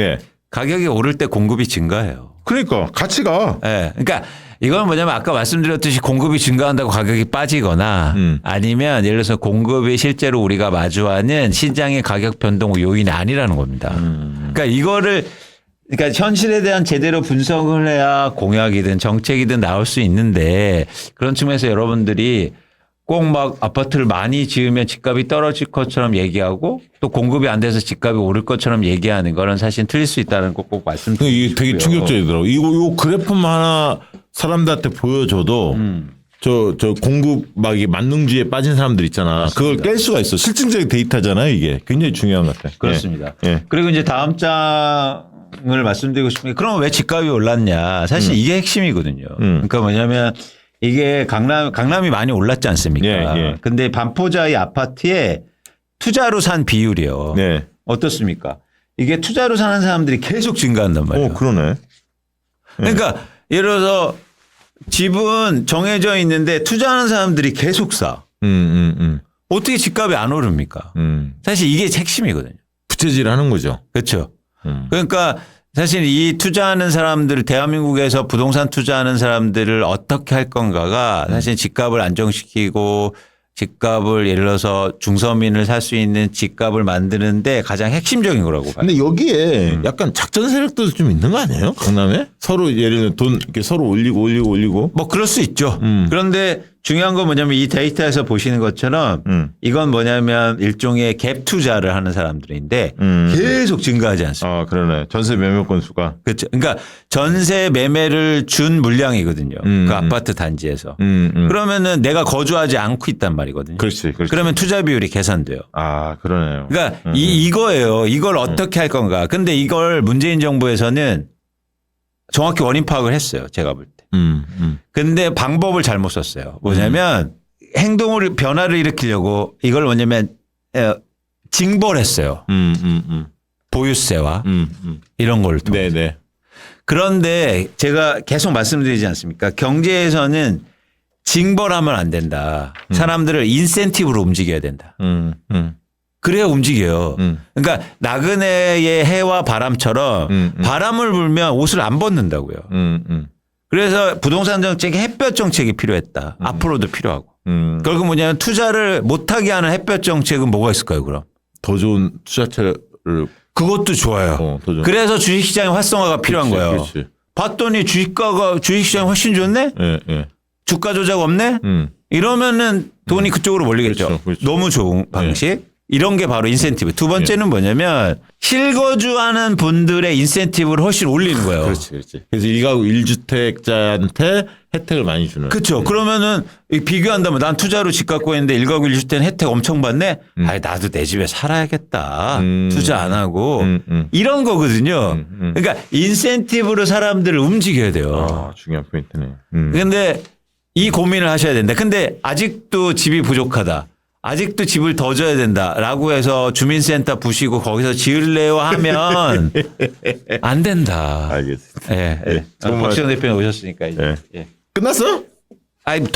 가격이 오를 때 공급이 증가해요. 그러니까 가치가. 네. 그러니까 이건 뭐냐면 아까 말씀드렸듯이 공급이 증가한다고 가격이 빠지거나 아니면 예를 들어서 공급이 실제로 우리가 마주하는 시장의 가격 변동 요인이 아니라는 겁니다. 그러니까 이거를 그러니까 현실에 대한 제대로 분석을 해야 공약이든 정책이든 나올 수 있는데 그런 측면에서 여러분들이 꼭 막 아파트를 많이 지으면 집값이 떨어질 것처럼 얘기하고 또 공급이 안 돼서 집값이 오를 것처럼 얘기하는 거는 사실 틀릴 수 있다는 거 꼭 말씀드리고 이게 되게 충격적이더라고. 요 그래프만 하나 사람들한테 보여줘도 저 공급 막 이 만능주의에 빠진 사람들 있잖아. 맞습니다. 그걸 깰 수가 있어. 실증적인 데이터잖아요. 이게 굉장히 중요한 것 같아요. 그렇습니다. 그리고 이제 다음 장을 말씀드리고 싶은 게 그럼 왜 집값이 올랐냐. 사실 이게 핵심이거든요. 그러니까 뭐냐면 이게 강남이 많이 올랐지 않습니까? 근데 반포자의 아파트에 투자로 산 비율이요. 어떻습니까? 이게 투자로 사는 사람들이 계속 증가한단 말이에요. 그러네. 그러니까 예를 들어서 집은 정해져 있는데 투자하는 사람들이 계속 사. 어떻게 집값이 안 오릅니까? 사실 이게 핵심이거든요. 부채질하는 거죠. 그렇죠. 그러니까 사실 이 투자하는 사람들 대한민국에서 부동산 투자하는 사람들을 어떻게 할 건가가 사실 집값을 안정시키고 집값을 예를 들어서 중서민을 살 수 있는 집값을 만드는데 가장 핵심적인 거라고 봐요. 근데 여기에 약간 작전 세력도 좀 있는 거 아니에요? 강남에? 서로 예를 들면 돈 이렇게 서로 올리고. 뭐 그럴 수 있죠. 그런데 중요한 건 뭐냐면 이 데이터에서 보시는 것처럼 이건 뭐냐면 일종의 갭 투자를 하는 사람들인데 계속 증가하지 않습니다. 아, 그러네. 전세 매매 건수가. 그렇죠. 그러니까 전세 매매를 준 물량이거든요. 그 아파트 단지에서. 그러면은 내가 거주하지 않고 있단 말이거든요. 그렇지. 그러면 투자 비율이 계산돼요. 아, 그러네요. 그러니까 이거예요. 이걸 어떻게 할 건가. 근데 이걸 문재인 정부에서는 정확히 원인 파악을 했어요. 제가 볼 때. 근데 방법을 잘못 썼어요. 뭐냐면 행동을 변화를 일으키려고 이걸 뭐냐면 징벌 했어요. 보유세와 이런 걸 통해서. 네네. 그런데 제가 계속 말씀드리지 않습니까? 경제에서는 징벌하면 안 된다. 사람들을 인센티브로 움직여야 된다. 그래야 움직여요. 그러니까 나그네의 해와 바람처럼 바람을 불면 옷을 안 벗는다고요. 그래서 부동산 정책에 햇볕 정책이 필요했다. 앞으로도 필요하고. 결국 뭐냐면 투자를 못하게 하는 햇볕 정책은 뭐가 있을까요, 그럼? 더 좋은 투자처를. 그것도 좋아요. 더 좋은. 그래서 주식시장의 활성화가 필요한 거예요. 그렇지. 봤더니 주식시장이 훨씬 좋네? 예. 주가 조작 없네? 이러면은 돈이 그쪽으로 몰리겠죠. 그렇죠. 너무 좋은 방식. 이런 게 바로 인센티브. 두 번째는 뭐냐면 실거주하는 분들의 인센티브를 훨씬 올리는 거예요. 그렇지. 그래서 1가구 1주택자한테 혜택을 많이 주는. 그렇죠. 그러면은 비교한다면 난 투자로 집 갖고 있는데 1가구 1주택 혜택 엄청 받네. 아이 나도 내 집에 살아야겠다. 투자 안 하고 이런 거거든요. 그러니까 인센티브로 사람들을 움직여야 돼요. 아, 중요한 포인트네. 그런데 이 고민을 하셔야 된다. 근데 아직도 집이 부족하다. 아직도 집을 더 줘야 된다라고 해서 주민센터 부시고 거기서 지을래요 하면 안 된다. 알겠습니다. 예. 정말- 박시영 대표님 오셨으니까 이제. 예. 끝났어? 아니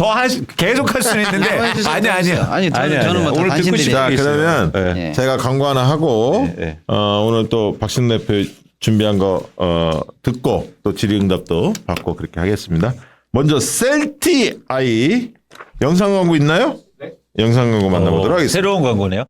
계속 할 수는 있는데 아니요. 아니, 저는 뭐다 오늘 듣고 당신들이 싶다. 자, 그러면 예. 제가 광고 하나 하고 예. 오늘 또 박신 대표 준비한 거 듣고 또 질의응답도 받고 그렇게 하겠습니다. 먼저 셀티 아이 영상 광고 있나요? 네. 영상 광고 만나보도록 하겠습니다. 새로운 광고네요.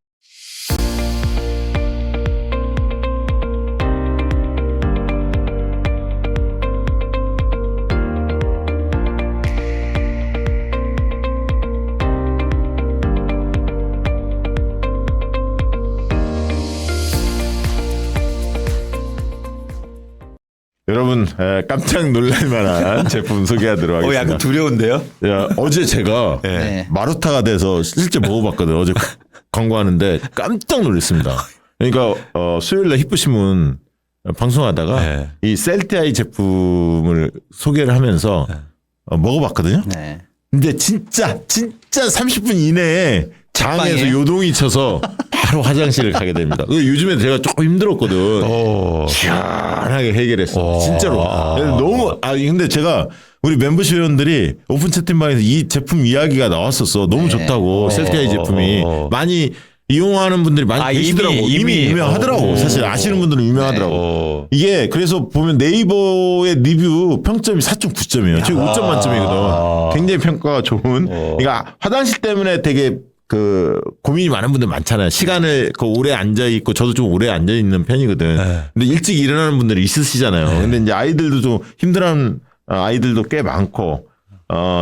여러분 깜짝 놀랄만한 제품 소개하도록 하겠습니다. 약간 두려운데요? 야, 어제 제가 네. 마루타가 돼서 실제 먹어봤거든요. 어제 광고하는데 깜짝 놀랐습니다. 그러니까 수요일날 히프신문 방송하다가 네. 이 셀티아이 제품을 소개를 하면서 먹어봤거든요. 네. 근데 진짜 30분 이내에 장에서 빵이에요? 요동이 쳐서 바로 화장실을 가게 됩니다. 요즘에 제가 조금 힘들었거든. 시원하게 해결했어. 진짜로. 너무 근데 제가 우리 멤버십 회원들이 오픈 채팅방에서 이 제품 이야기가 나왔었어. 너무 좋다고. 셀티아이 제품이 많이 이용하는 분들이 많이 계시더라고. 이미 유명하더라고. 사실 아시는 분들은 유명하더라고. 이게 그래서 보면 네이버의 리뷰 평점이 4.9점이에요. 지금 5점 만점이거든. 굉장히 평가가 좋은. 그러니까 화장실 때문에 되게 그 고민이 많은 분들 많잖아요. 시간을 오래 앉아 있고 저도 좀 오래 앉아 있는 편이거든. 근데 일찍 일어나는 분들이 있으시잖아요. 근데 이제 아이들도 좀 힘들어하는 아이들도 꽤 많고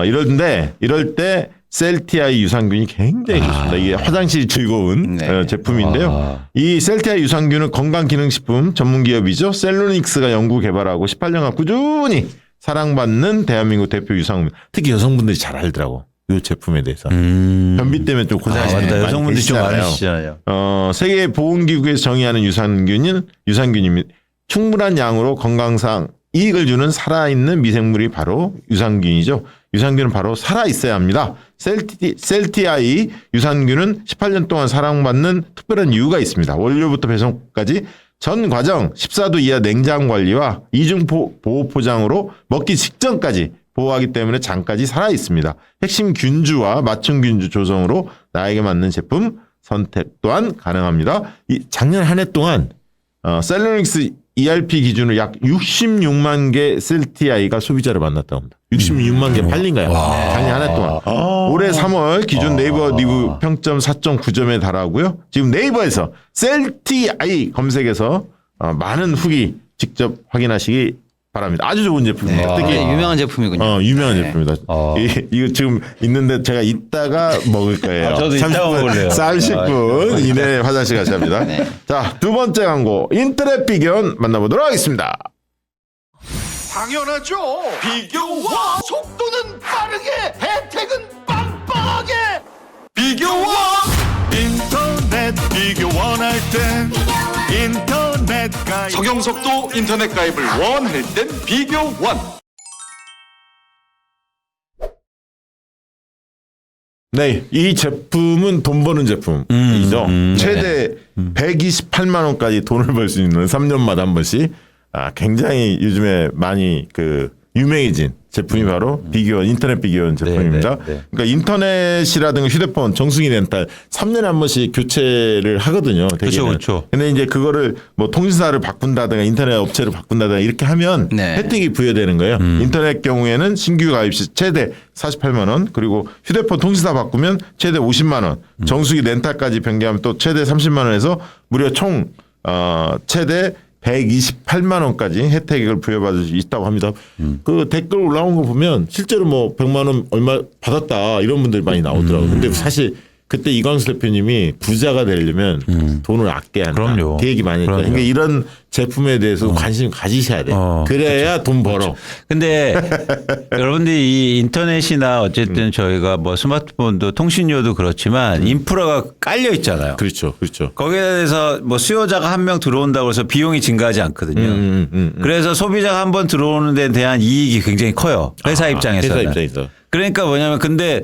이럴 때 셀티아이 유산균이 굉장히 좋습니다. 이게 화장실이 즐거운 제품인데요. 이 셀티아이 유산균은 건강기능식품 전문기업이죠. 셀로닉스가 연구 개발하고 18년간 꾸준히 사랑받는 대한민국 대표 유산균. 특히 여성분들이 잘 알더라고. 이 제품에 대해서. 변비 때문에 좀 고생하시는 분들 많이 여성분들이 좀 계시잖아요. 많으시잖아요. 세계보건기구에서 정의하는 유산균입니다. 충분한 양으로 건강상 이익을 주는 살아있는 미생물이 바로 유산균이죠. 유산균은 바로 살아있어야 합니다. 셀티아이 유산균은 18년 동안 사랑받는 특별한 이유가 있습니다. 원료부터 배송까지 전 과정 14도 이하 냉장 관리와 이중 보호 포장으로 먹기 직전까지 보호하기 때문에 장까지 살아 있습니다. 핵심 균주와 맞춤 균주 조성으로 나에게 맞는 제품 선택 또한 가능합니다. 작년 한 해 동안 셀러닉스 ERP 기준으로 약 66만 개 셀티아이가 소비자를 만났다고 합니다. 66만 개 팔린 거야. 작년 한 해 동안. 올해 3월 기준 네이버 리뷰 평점 4.9점에 달하고요. 지금 네이버에서 셀티아이 검색해서 많은 후기 직접 확인하시기 바랍니다. 아주 좋은 제품입니다. 특히 유명한 제품이군요. 유명한 제품입니다. 이거 지금 있는데 제가 이따가 먹을 거예요. 저도 이따 먹을래요. 30분 이내에 화장실 가셔야 합니다. 네. 자, 두 번째 광고 인터넷 비견 만나보도록 하겠습니다. 당연하죠. 비교와 속도는 빠르게, 혜택은 빵빵하게. 비교와 인터넷 비교 원할 땐 인터넷 가입. 적용속도 인터넷 가입을 원할 땐 비교원. 네, 이 제품은 돈 버는 제품이죠. 최대 128만 원까지 돈을 벌 수 있는 3년마다 한 번씩 굉장히 요즘에 많이 유명해진 제품이 바로 비교원, 인터넷 비교원 제품입니다. 그러니까 인터넷이라든가 휴대폰, 정수기 렌탈 3년에 한 번씩 교체를 하거든요. 그렇죠. 근데 이제 그거를 뭐 통신사를 바꾼다든가 인터넷 업체를 바꾼다든가 이렇게 하면 네. 혜택이 부여되는 거예요. 인터넷 경우에는 신규 가입 시 최대 48만 원, 그리고 휴대폰 통신사 바꾸면 최대 50만 원, 정수기 렌탈까지 변경하면 또 최대 30만 원에서 무려 총 최대 128만 원까지 혜택을 부여받을 수 있다고 합니다. 그 댓글 올라온 거 보면 실제로 뭐 100만 원 얼마 받았다 이런 분들이 많이 나오더라고요. 근데 사실 그때 이광수 대표님이 부자가 되려면 돈을 아껴야 한다. 그럼요. 그 얘기 많이 했다. 그러니까 이런 제품에 대해서 관심 가지셔야 돼요. 그래야 돈 벌어. 근데 여러분들이 이 인터넷이나 어쨌든 저희가 뭐 스마트폰도 통신료도 그렇지만 인프라가 깔려 있잖아요. 그렇죠. 거기에 대해서 뭐 수요자가 한 명 들어온다고 해서 비용이 증가하지 않거든요. 그래서 소비자가 한 번 들어오는 데 대한 이익이 굉장히 커요. 회사 입장에서는. 회사 입장에서. 그러니까 뭐냐면 근데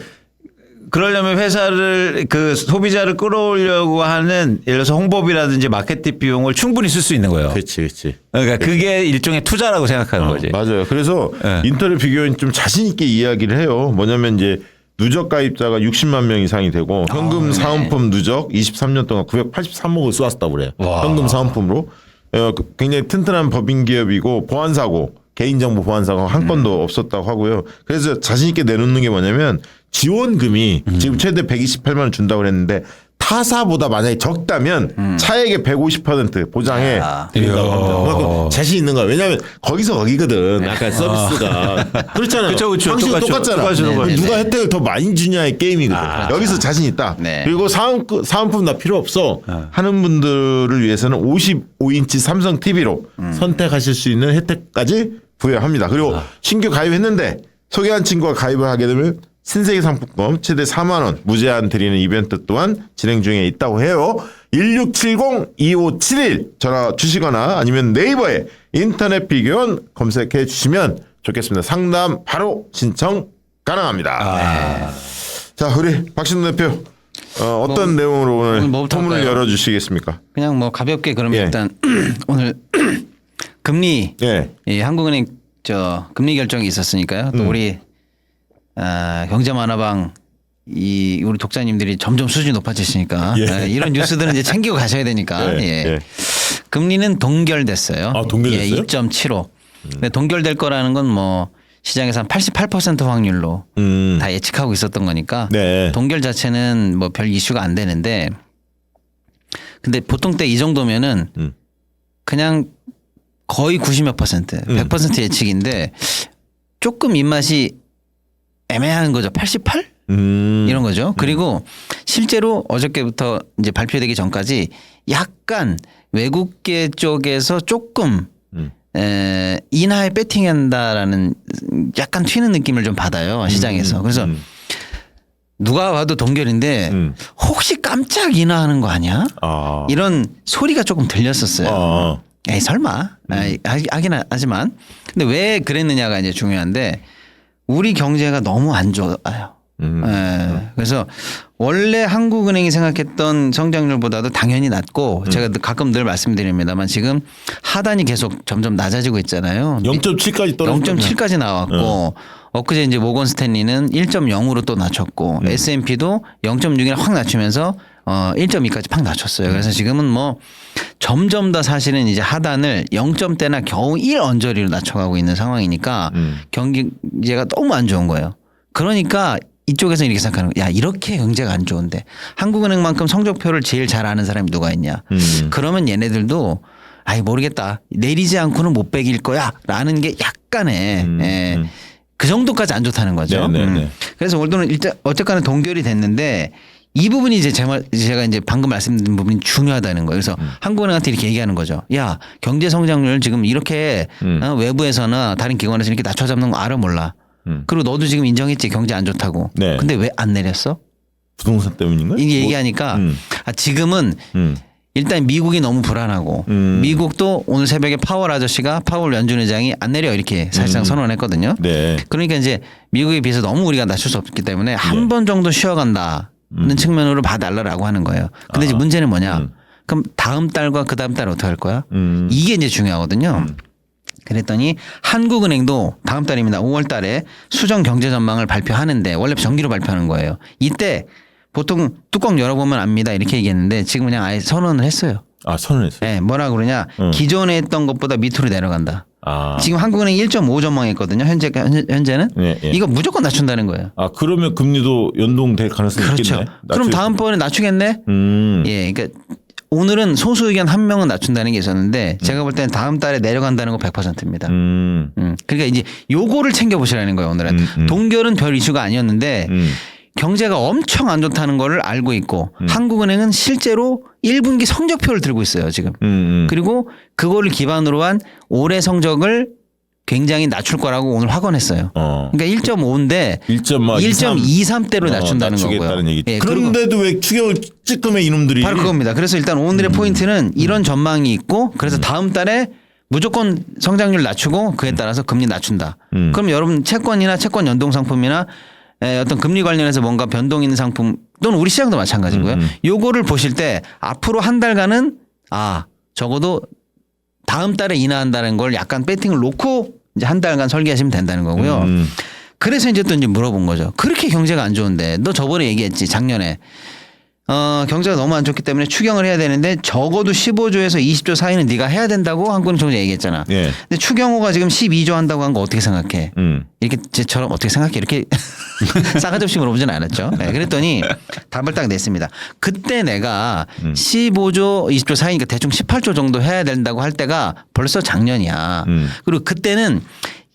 그러려면 회사를 소비자를 끌어오려고 하는 예를 들어서 홍보비라든지 마케팅 비용을 충분히 쓸 수 있는 거예요. 그렇지. 그러니까 그게 일종의 투자라고 생각하는 거지. 맞아요. 그래서 네. 인터넷 비교인 좀 자신 있게 이야기를 해요. 뭐냐면 이제 누적 가입자가 60만 명 이상이 되고 현금 사은품 누적 23년 동안 983억을 쏘았다고 그래요. 현금 사은품으로. 굉장히 튼튼한 법인 기업이고 보안 사고, 개인정보 보안 사고 한 건도 없었다고 하고요. 그래서 자신 있게 내놓는 게 뭐냐면 지원금이 지금 최대 128만 원 준다고 그랬는데 타사보다 만약에 적다면 차액의 150% 보장해 드린다고 합니다. 그만큼 자신 있는 거야. 왜냐하면 거기서 거기거든. 아까 서비스가 그렇잖아요. 그렇죠. 당신도 똑같잖아. 똑같죠. 누가 혜택을 더 많이 주냐의 게임이거든. 여기서 자신 있다. 네. 그리고 사은품 나 필요 없어 하는 분들을 위해서는 55인치 삼성 TV로 선택하실 수 있는 혜택까지 부여합니다. 그리고 신규 가입했는데 소개한 친구가 가입을 하게 되면 신세계 상품권 최대 4만 원 무제한 드리는 이벤트 또한 진행 중에 있다고 해요. 1670-2571 전화 주시거나 아니면 네이버에 인터넷 비교원 검색해 주시면 좋겠습니다. 상담 바로 신청 가능합니다. 자, 우리 박신동 대표 어떤 내용으로 오늘 뭐부터 토문을 할까요? 열어주시겠습니까? 그냥 뭐 가볍게 그러면 예. 일단 오늘 금리 예. 이 한국은행 금리 결정이 있었으니까요. 또 우리 경제만화방 우리 독자님들이 점점 수준이 높아지시니까 이런 뉴스들은 이제 챙기고 가셔야 되니까 금리는 동결됐어요. 아, 동결됐어요? 2.75. 근데 동결될 거라는 건 뭐 시장에서 한 88% 확률로 다 예측하고 있었던 거니까 네. 동결 자체는 뭐 별 이슈가 안 되는데 근데 보통 때 이 정도면은 그냥 거의 90몇 %, 100% 예측인데 조금 입맛이 애매한 거죠. 88? 이런 거죠. 그리고 실제로 어저께부터 이제 발표되기 전까지 약간 외국계 쪽에서 조금 인하에 배팅한다라는 약간 튀는 느낌을 좀 받아요. 시장에서. 그래서 누가 와도 동결인데 혹시 깜짝 인하하는 거 아니야? 이런 소리가 조금 들렸었어요. 에이 설마 하긴 하지만 근데 왜 그랬느냐가 이제 중요한데 우리 경제가 너무 안 좋아요. 그래서 원래 한국은행이 생각했던 성장률보다도 당연히 낮고 제가 가끔 늘 말씀드립니다만 지금 하단이 계속 점점 낮아지고 있잖아요. 0.7까지 떨어졌죠. 0.7까지 나왔고 엊그제 이제 모건 스탠리는 1.0으로 또 낮췄고 S&P도 0.6이나 확 낮추면서 1.2까지 팍 낮췄어요. 그래서 지금은 뭐 점점 더 사실은 이제 하단을 0점대나 겨우 1 언저리로 낮춰가고 있는 상황이니까 경제가 너무 안 좋은 거예요. 그러니까 이쪽에서 이렇게 생각하는 거야. 야, 이렇게 경제가 안 좋은데 한국은행만큼 성적표를 제일 잘 아는 사람이 누가 있냐. 그러면 얘네들도 아이 모르겠다. 내리지 않고는 못 빼길 거야. 라는 게 약간의 그 정도까지 안 좋다는 거죠. 그래서 올드는 일단 어쨌거나 동결이 됐는데 이 부분이 이제 제가 이제 방금 말씀드린 부분이 중요하다는 거예요. 그래서 한국은행한테 이렇게 얘기하는 거죠. 야, 경제 성장률 지금 이렇게 외부에서나 다른 기관에서 이렇게 낮춰잡는 거 알아 몰라. 그리고 너도 지금 인정했지 경제 안 좋다고. 네. 근데 왜 안 내렸어? 부동산 때문인가요? 이게 얘기하니까 지금은 일단 미국이 너무 불안하고 미국도 오늘 새벽에 파월 연준 의장이 안 내려 이렇게 사실상 선언했거든요. 네. 그러니까 이제 미국에 비해서 너무 우리가 낮출 수 없기 때문에 한 번 정도 쉬어간다는 측면으로 봐달라고 하는 거예요. 근데 이제 문제는 뭐냐? 그럼 다음 달과 그 다음 달 어떻게 할 거야? 이게 이제 중요하거든요. 그랬더니 한국은행도 다음 달입니다. 5월 달에 수정 경제 전망을 발표하는데 원래 정기로 발표하는 거예요. 이때 보통 뚜껑 열어보면 압니다. 이렇게 얘기했는데 지금 그냥 아예 선언을 했어요. 아, 선언했어요. 네, 뭐라 그러냐. 기존에 했던 것보다 밑으로 내려간다. 아. 지금 한국은행 1.5 전망했거든요. 현재는. 네, 네. 이거 무조건 낮춘다는 거예요. 아, 그러면 금리도 연동될 가능성이 그렇죠. 있겠네. 그럼 다음번에 낮추겠네? 예, 그러니까 오늘은 소수 의견 한 명은 낮춘다는 게 있었는데 제가 볼 때는 다음 달에 내려간다는 거 100%입니다. 그러니까 이제 요거를 챙겨보시라는 거예요. 오늘은. 동결은 별 이슈가 아니었는데 경제가 엄청 안 좋다는 거를 알고 있고 한국은행은 실제로 1분기 성적표를 들고 있어요. 지금. 그리고 그거를 기반으로 한 올해 성적을 굉장히 낮출 거라고 오늘 확언했어요. 그러니까 1.5인데 1.23대로 낮춘다는 거고요. 예, 그런데도 왜 추경을 찌끔해 이놈들이. 바로 그겁니다. 그래서 일단 오늘의 포인트는 이런 전망이 있고 그래서 다음 달에 무조건 성장률 낮추고 그에 따라서 금리 낮춘다. 그럼 여러분 채권이나 채권 연동 상품이나 어떤 금리 관련해서 뭔가 변동 있는 상품 또는 우리 시장도 마찬가지고요. 요거를 보실 때 앞으로 한 달간은 적어도 다음 달에 인하한다는 걸 약간 배팅을 놓고 이제 한 달간 설계하시면 된다는 거고요. 그래서 이제 또 이제 물어본 거죠. 그렇게 경제가 안 좋은데 너 저번에 얘기했지 작년에 경제가 너무 안 좋기 때문에 추경을 해야 되는데 적어도 15조에서 20조 사이는 네가 해야 된다고 한국은 총재 얘기했잖아. 예. 근데 추경호가 지금 12조 한다고 한 거 어떻게 생각해? 이렇게 제처럼 어떻게 생각해? 이렇게 싸가지 없이 물어보진 않았죠. 네, 그랬더니 답을 딱 냈습니다. 그때 내가 15조 20조 사이니까 대충 18조 정도 해야 된다고 할 때가 벌써 작년이야. 그리고 그때는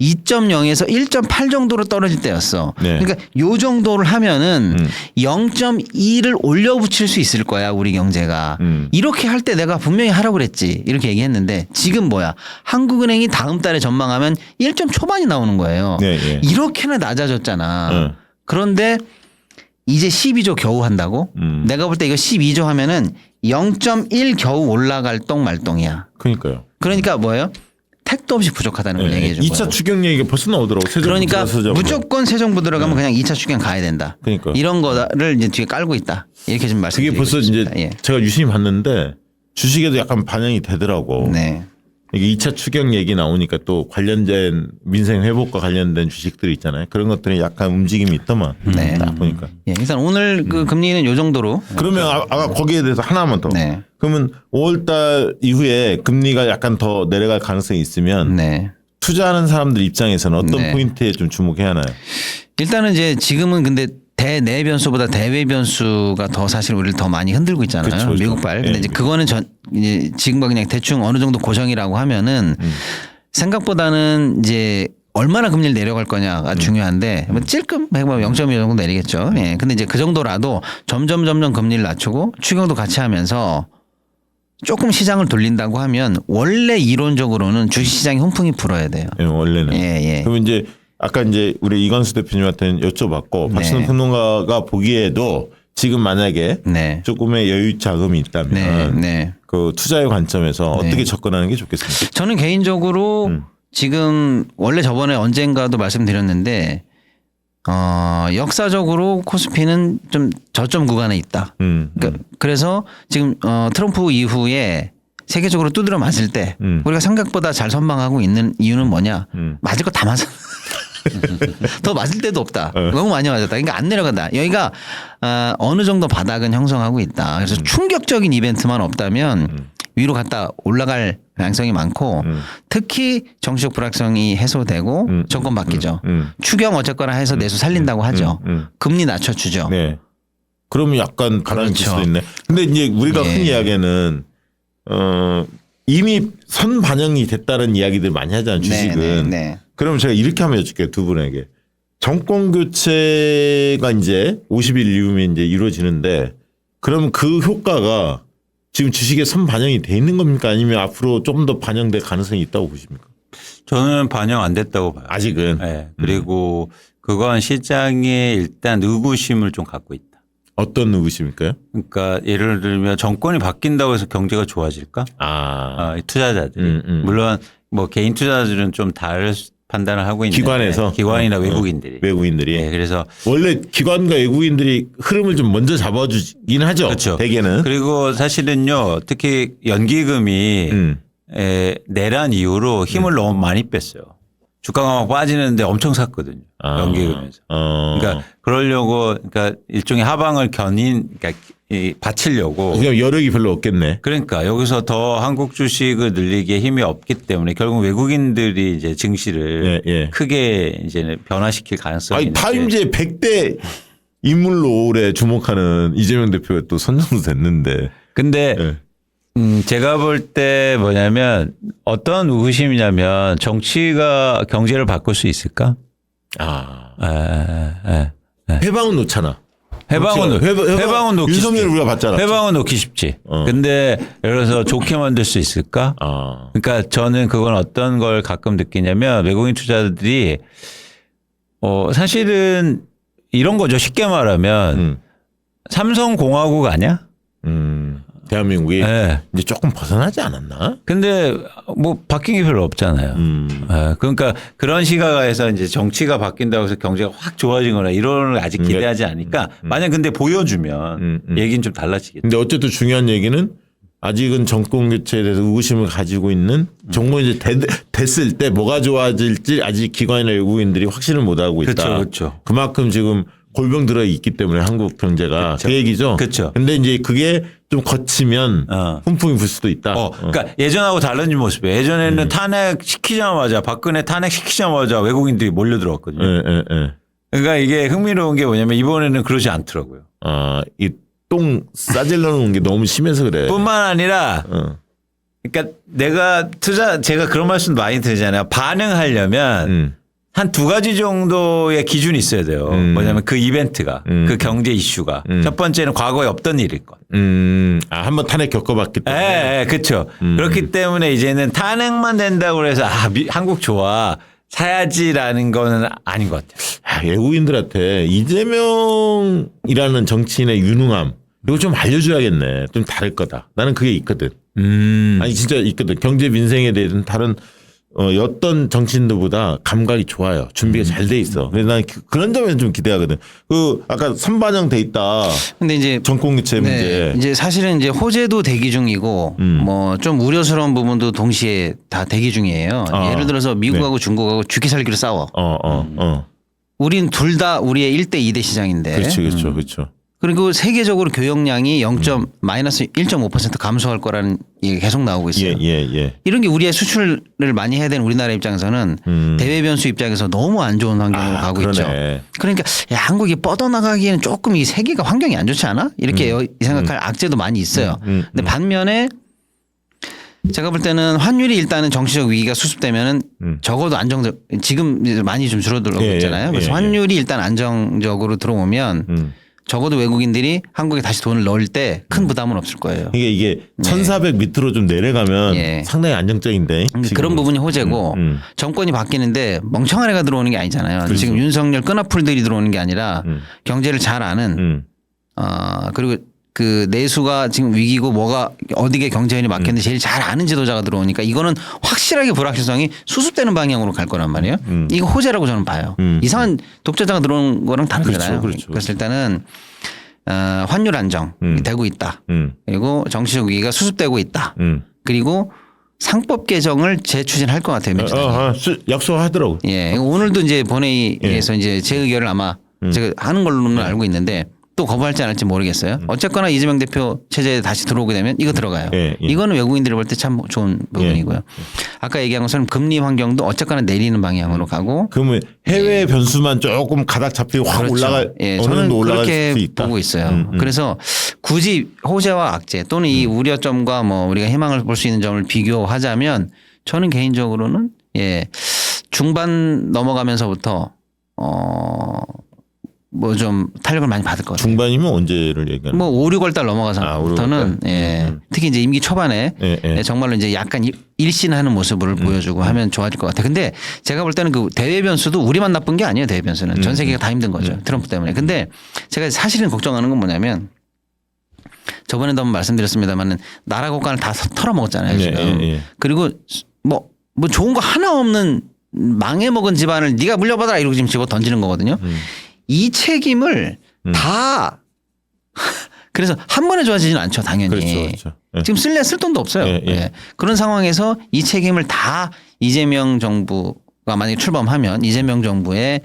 2.0에서 1.8 정도로 떨어질 때였어. 네. 그러니까 요 정도를 하면은 0.2를 올려붙일 수 있을 거야 우리 경제가. 이렇게 할 때 내가 분명히 하라고 그랬지. 이렇게 얘기했는데 지금 뭐야. 한국은행이 다음 달에 전망하면 1점 초반이 나오는 거예요. 네, 네. 이렇게나 낮아졌잖아. 그런데 이제 12조 겨우 한다고? 내가 볼 때 이거 12조 하면은 0.1 겨우 올라갈 똥 말똥이야. 그러니까요. 그러니까 뭐예요? 택도 없이 부족하다는 걸 얘기해 준 거예요. 2차 추경 얘기가 벌써 나오더라고. 그러니까 무조건 새 정부 들어가면 그냥 2차 추경 가야 된다. 그러니까. 이런 거를 이제 뒤에 깔고 있다. 이렇게 좀 말씀드리고 그게 벌써 싶습니다. 이제 제가 유심히 봤는데 주식에도 약간 반영이 되더라고. 네. 이게 2차 추경 얘기 나오니까 또 관련된 민생 회복과 관련된 주식들이 있잖아요. 그런 것들이 약간 움직임이 있더만. 네. 딱 보니까. 예, 일단 오늘 그 금리는 요 정도로. 그러면 아까 거기에 대해서 하나만 더. 네. 그러면 5월달 이후에 금리가 약간 더 내려갈 가능성이 있으면 네. 투자하는 사람들 입장에서는 어떤 네. 포인트에 좀 주목해야 하나요? 일단은 이제 지금은 근데 대내 변수보다 대외 변수가 더 사실 우리를 더 많이 흔들고 있잖아요. 그쵸, 그쵸. 미국발. 근데 예, 이제 그거는 이제 지금과 그냥 대충 어느 정도 고정이라고 하면은 생각보다는 이제 얼마나 금리를 내려갈 거냐가 중요한데 뭐 찔끔 0.2 정도 내리겠죠. 예. 근데 이제 그 정도라도 점점 금리를 낮추고 추경도 같이 하면서 조금 시장을 돌린다고 하면 원래 이론적으로는 주식시장이 훈풍이 불어야 돼요. 예, 원래는. 예. 그러면 이제 아까 이제 우리 이광수 대표님한테는 여쭤봤고 박신호 평론가가 보기에도 지금 만약에 네. 조금의 여유 자금이 있다면 네. 그 투자의 관점에서 어떻게 접근하는 게 좋겠습니까? 저는 개인적으로 지금 원래 저번에 언젠가도 말씀드렸는데 역사적으로 코스피는 좀 저점 구간에 있다. 그러니까 그래서 지금 트럼프 이후에 세계적으로 두드려 맞을 때 우리가 생각보다 잘 선방하고 있는 이유는 뭐냐? 맞을 거 다 맞아. 더 맞을 데도 없다. 너무 많이 맞았다. 그러니까 안 내려간다. 여기가 어느 정도 바닥은 형성하고 있다. 그래서 충격적인 이벤트만 없다면 위로 갔다 올라갈 가능성이 많고 특히 정치적 불확성이 해소되고 정권 바뀌죠. 추경 어쨌거나 해서 내수 살린다고 하죠. 금리 낮춰주죠. 네. 그러면 약간 가라앉을 그렇죠. 수도 있네. 근데 이제 우리가 예. 흔히 이야기하는 이미 선 반영이 됐다는 이야기들 많이 하잖아요. 주식은. 네. 그러면 제가 이렇게 한번 여쭐게요. 두 분에게. 정권 교체가 이제 50일 이후면 이제 이루어지는데 그러면 그 효과가 지금 주식에 선 반영이 돼 있는 겁니까? 아니면 앞으로 조금 더 반영될 가능성이 있다고 보십니까? 저는 반영 안 됐다고 봐요. 아직은. 네. 그리고 그건 시장에 일단 의구심을 좀 갖고 있다. 어떤 의구심일까요? 그러니까 예를 들면 정권이 바뀐다고 해서 경제가 좋아질까? 이 투자자들이. 물론 뭐 개인 투자자들은 좀 다른 판단을 하고 있는데 기관에서? 기관이나 외국인들이. 외국인들이. 네, 그래서 원래 기관과 외국인들이 흐름을 좀 먼저 잡아주긴 하죠. 그렇죠. 대개는. 그리고 사실은요, 특히 연기금이 내란 이후로 힘을 너무 많이 뺐어요. 주가가 막 빠지는데 엄청 샀거든요. 연기금에서. 그러니까 그러려고 그러니까 일종의 하방을 그러니까 받치려고. 그냥 여력이 별로 없겠네. 그러니까 여기서 더 한국 주식을 늘리기에 힘이 없기 때문에 결국 외국인들이 이제 증시를 크게 이제 변화시킬 가능성이 아니, 있는데. 타임즈의 100대 인물로 올해 주목하는 이재명 대표가 또 선정도 됐는데. 근데 예. 제가 볼 때 뭐냐면 어떤 의구심이냐면 정치가 경제를 바꿀 수 있을까? 해방은 놓잖아. 해방은 놓기 윤석열 쉽지. 우리가 봤잖아. 해방은 놓기 쉽지. 근데 예를 들어서 좋게 만들 수 있을까? 그러니까 저는 그건 어떤 걸 가끔 느끼냐면 외국인 투자들이 사실은 이런 거죠. 쉽게 말하면 삼성공화국 아니야? 대한민국이 네. 이제 조금 벗어나지 않았나? 근데 뭐 바뀐 게 별로 없잖아요. 그러니까 그런 시각에서 이제 정치가 바뀐다고 해서 경제가 확 좋아지거나 이런 걸 아직 기대하지 않으니까 만약 근데 보여주면 얘기는 좀 달라지겠죠. 근데 어쨌든 중요한 얘기는 아직은 정권 교체에 대해서 의구심을 가지고 있는 정권이 이제 됐을 때 뭐가 좋아질지 아직 기관이나 외국인들이 확신을 못 하고 있다. 그렇죠. 그만큼 지금 골병 들어 있기 때문에 한국 경제가 그렇죠. 그 얘기죠. 그렇죠. 근데 이제 그게 좀 거치면 훈풍이 불 수도 있다. 그러니까 예전하고 다른 모습이에요. 예전에는 탄핵 시키자마자 박근혜 탄핵 시키자마자 외국인들이 몰려들어왔거든요. 그러니까 이게 흥미로운 게 뭐냐면 이번에는 그러지 않더라고요. 이 똥 싸질러 놓은 게 너무 심해서 그래. 뿐만 아니라 그러니까 제가 그런 말씀 많이 드리잖아요. 반응하려면 한 두 가지 정도의 기준이 있어야 돼요. 뭐냐면 그 이벤트가 그 경제 이슈가 첫 번째는 과거에 없던 일일 것. 한번 탄핵 겪어봤기 때문에. 그렇죠. 그렇기 때문에 이제는 탄핵만 된다고 해서 한국 좋아 사야지라는 거는 아닌 것 같아요. 외국인들한테 이재명이라는 정치인의 유능함 이거 좀 알려줘야겠네. 좀 다를 거다. 나는 그게 있거든. 아니 진짜 있거든. 경제 민생에 대해서는 다른 어떤 정치인들보다 감각이 좋아요. 준비가 잘 돼 있어. 그래서 난 그런 점에서 좀 기대하거든. 아까 선반영 돼 있다. 근데 이제 정권 교체 문제. 이제 사실은 이제 호재도 대기 중이고 뭐 좀 우려스러운 부분도 동시에 다 대기 중이에요. 예를 들어서 미국하고 중국하고 죽기 살기로 싸워. 우린 둘 다 우리의 1대 2대 시장인데. 그렇죠. 그리고 세계적으로 교역량이 마이너스 1.5% 감소할 거라는 얘기가 계속 나오고 있어요. 이런 게 우리의 수출을 많이 해야 되는 우리나라 입장에서는 대외 변수 입장에서 너무 안 좋은 환경으로 가고 그러네. 있죠. 그러니까 야, 한국이 뻗어나가기에는 조금 이 세계가 환경이 안 좋지 않아? 이렇게 생각할 악재도 많이 있어요. 근데 반면에 제가 볼 때는 환율이 일단은 정치적 위기가 수습되면은 적어도 지금 많이 좀 줄어들고 있잖아요. 그래서 환율이 일단 안정적으로 들어오면 적어도 외국인들이 한국에 다시 돈을 넣을 때 큰 부담은 없을 거예요. 이게 1400 밑으로 좀 내려가면 상당히 안정적인데. 그런 부분이 호재고 정권이 바뀌는데 멍청한 애가 들어오는 게 아니잖아요. 그렇죠. 지금 윤석열 끈앞풀들이 들어오는 게 아니라 경제를 잘 아는 그리고 그 내수가 지금 위기고 뭐가 어디게 경제현이 막혔는지 제일 잘 아는 지도자가 들어오니까 이거는 확실하게 불확실성이 수습되는 방향으로 갈 거란 말이에요. 이거 호재라고 저는 봐요. 이상한 독재자가 들어온 거랑 다르잖아요. 그렇죠. 그래서 일단은 환율 안정이 되고 있다. 그리고 정치적 위기가 수습되고 있다. 그리고 상법 개정을 재추진할 것 같아요. 민주당이. 약속하더라고. 예, 오늘도 이제 본회의에서 이제 재의결을 아마 제가 하는 걸로는 알고 있는데 또 거부할지 안 할지 모르겠어요. 어쨌거나 이재명 대표 체제에 다시 들어오게 되면 이거 들어가요. 예. 이거는 외국인들이 볼 때 참 좋은 부분이고요. 아까 얘기한 것처럼 금리 환경도 어쨌거나 내리는 방향으로 가고. 그러면 해외 변수만 조금 가닥 잡히고 확 그렇죠. 올라가 예, 어느 저는 정도 올라갈 그렇게 수 있다. 보고 있어요. 그래서 굳이 호재와 악재 또는 이 우려점과 뭐 우리가 희망을 볼 수 있는 점을 비교하자면 저는 개인적으로는 중반 넘어가면서부터 뭐 좀 탄력을 많이 받을 것 같아요. 중반이면 언제를 얘기하는? 뭐 5, 6월 달 넘어가서부터는 특히 이제 임기 초반에 정말로 이제 약간 일신하는 모습을 보여주고 하면 좋아질 것 같아요. 근데 제가 볼 때는 그 대외 변수도 우리만 나쁜 게 아니에요. 대외 변수는 전 세계가 다 힘든 거죠. 트럼프 때문에. 근데 제가 사실은 걱정하는 건 뭐냐면 저번에도 한번 말씀드렸습니다만은 나라 국간을 다 털어먹었잖아요. 지금. 그리고 뭐 좋은 거 하나 없는 망해먹은 집안을 네가 물려받아라 이러고 지금 집어 던지는 거거든요. 이 책임을 다 그래서 한 번에 좋아지지는 않죠. 당연히. 그렇죠. 지금 쓸 돈도 없어요. 그런 상황에서 이 책임을 다 이재명 정부가 만약에 출범하면 이재명 정부의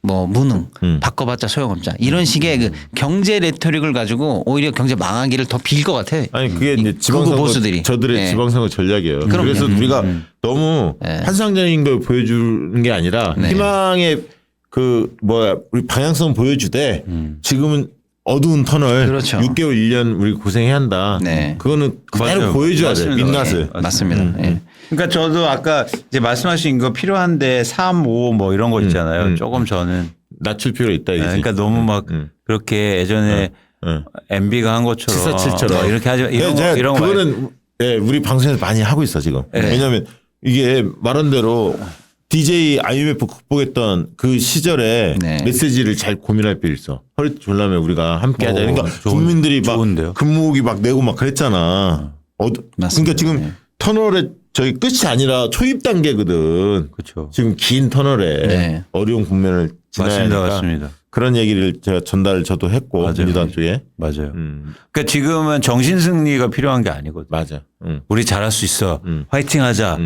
뭐 무능 바꿔봤자 소용없자 이런 식의 그 경제 레토릭을 가지고 오히려 경제 망하기를 더 빌 것 같아요. 아니 그게 이제 지방선거 보수들이. 저들의 지방선거 전략이에요. 그럼요. 그래서 우리가 너무 환상적인 걸 보여주는 게 아니라 희망의 우리 방향성 보여주되 지금은 어두운 터널 그렇죠. 6개월 1년 우리 고생해야 한다. 그거는 그대로 맞아요. 보여줘야 돼. 맞습니다. 민낯을. 맞습니다. 그러니까 저도 아까 이제 말씀하신 거 필요한데 3, 5 뭐 이런 거 있잖아요. 조금 저는 낮출 필요가 있다. 이거지. 그러니까 너무 막 그렇게 예전에 MB가 한 것처럼 747처럼 이렇게 하지 이런 거 그거는 우리 방송에서 많이 하고 있어 지금. 왜냐하면 이게 말한 대로 DJ IMF 극복했던 그 시절에 메시지를 잘 고민할 필요 있어. 허리 졸라면 우리가 함께하자. 그러니까 국민들이 막 좋은데요. 근무기 막 내고 막 그랬잖아. 그러니까 지금 터널의 저희 끝이 아니라 초입 단계거든. 그렇죠. 지금 긴 터널에 어려운 국면을 지나야 하니까 맞습니다. 그런 얘기를 제가 전달을 저도 했고 맞아요. 민주당 쪽에. 맞아요. 그러니까 지금은 정신 승리가 필요한 게 아니거든. 맞아. 우리 잘할 수 있어. 화이팅하자.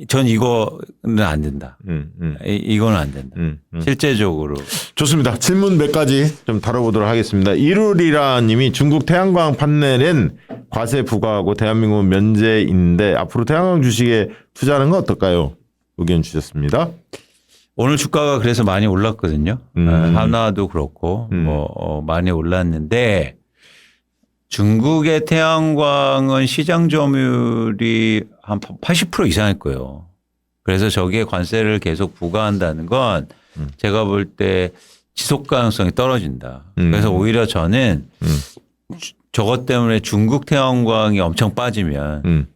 전 이거는 안 된다. 이거는 안 된다. 실제적으로. 좋습니다. 질문 몇 가지 좀 다뤄보도록 하겠습니다. 이루리라 님이 중국 태양광 판넬은 과세 부과하고 대한민국은 면제인데 앞으로 태양광 주식에 투자하는 건 어떨까요? 의견 주셨습니다. 오늘 주가가 그래서 많이 올랐거든요. 하나도 그렇고 많이 올랐는데 중국의 태양광은 시장 점유율이 한 80% 이상일 거예요. 그래서 저기에 관세를 계속 부과한다는 건 제가 볼 때 지속 가능성이 떨어진다. 그래서 오히려 저는 저것 때문에 중국 태양광이 엄청 빠지면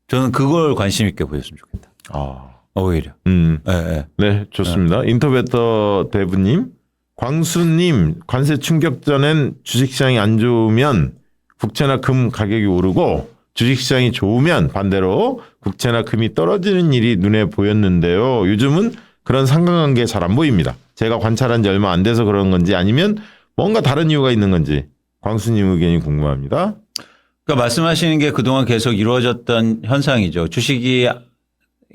저는 그걸 관심 있게 보셨으면 좋겠다. 오히려. 네, 좋습니다. 인터베터 대부님. 광수님, 관세 충격 전엔 주식시장이 안 좋으면 국채나 금 가격이 오르고 주식시장이 좋으면 반대로 국채나 금이 떨어지는 일이 눈에 보였는데요. 요즘은 그런 상관관계 잘 안 보입니다. 제가 관찰한 지 얼마 안 돼서 그런 건지 아니면 뭔가 다른 이유가 있는 건지 광수님 의견이 궁금합니다. 그러니까 말씀하시는 게 그동안 계속 이루어졌던 현상이죠. 주식이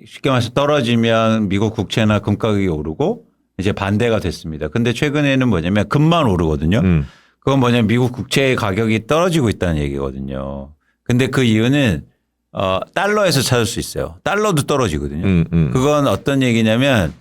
쉽게 말해서 떨어지면 미국 국채나 금 가격이 오르고 이제 반대가 됐습니다. 근데 최근에는 뭐냐면 금만 오르거든요. 그건 뭐냐면 미국 국채의 가격이 떨어지고 있다는 얘기거든요. 근데 그 이유는 달러에서 찾을 수 있어요. 달러도 떨어지거든요. 그건 어떤 얘기냐면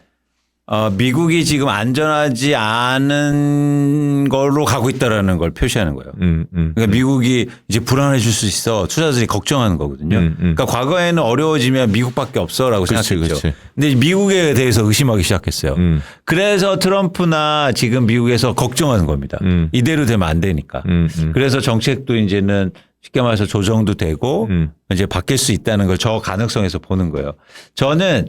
미국이 지금 안전하지 않은 걸로 가고 있다라는 걸 표시하는 거예요. 그러니까 미국이 이제 불안해질 수 있어. 투자자들이 걱정하는 거거든요. 그러니까 과거에는 어려워지면 미국밖에 없어라고 생각했죠. 근데 미국에 대해서 의심하기 시작했어요. 그래서 트럼프나 지금 미국에서 걱정하는 겁니다. 이대로 되면 안 되니까. 그래서 정책도 이제는 쉽게 말해서 조정도 되고 이제 바뀔 수 있다는 걸 저 가능성에서 보는 거예요. 저는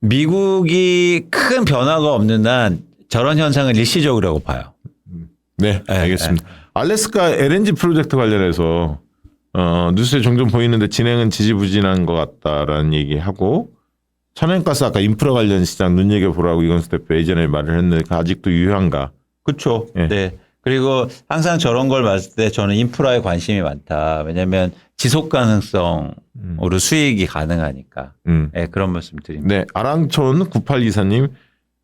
미국이 큰 변화가 없는 한 저런 현상을 일시적이라고 봐요. 네, 알겠습니다. 알래스카 LNG 프로젝트 관련해서 뉴스에 종종 보이는데 진행은 지지부진한 것 같다라는 얘기하고 천연가스 아까 인프라 관련 시장 눈여겨보라고 이건수 대표 예전에 말을 했는데 아직도 유효한가? 그렇죠. 예. 네. 그리고 항상 저런 걸 봤을 때 저는 인프라에 관심이 많다. 왜냐하면 지속 가능성으로 수익이 가능하니까. 네, 그런 말씀 드립니다. 네, 아랑촌 9824님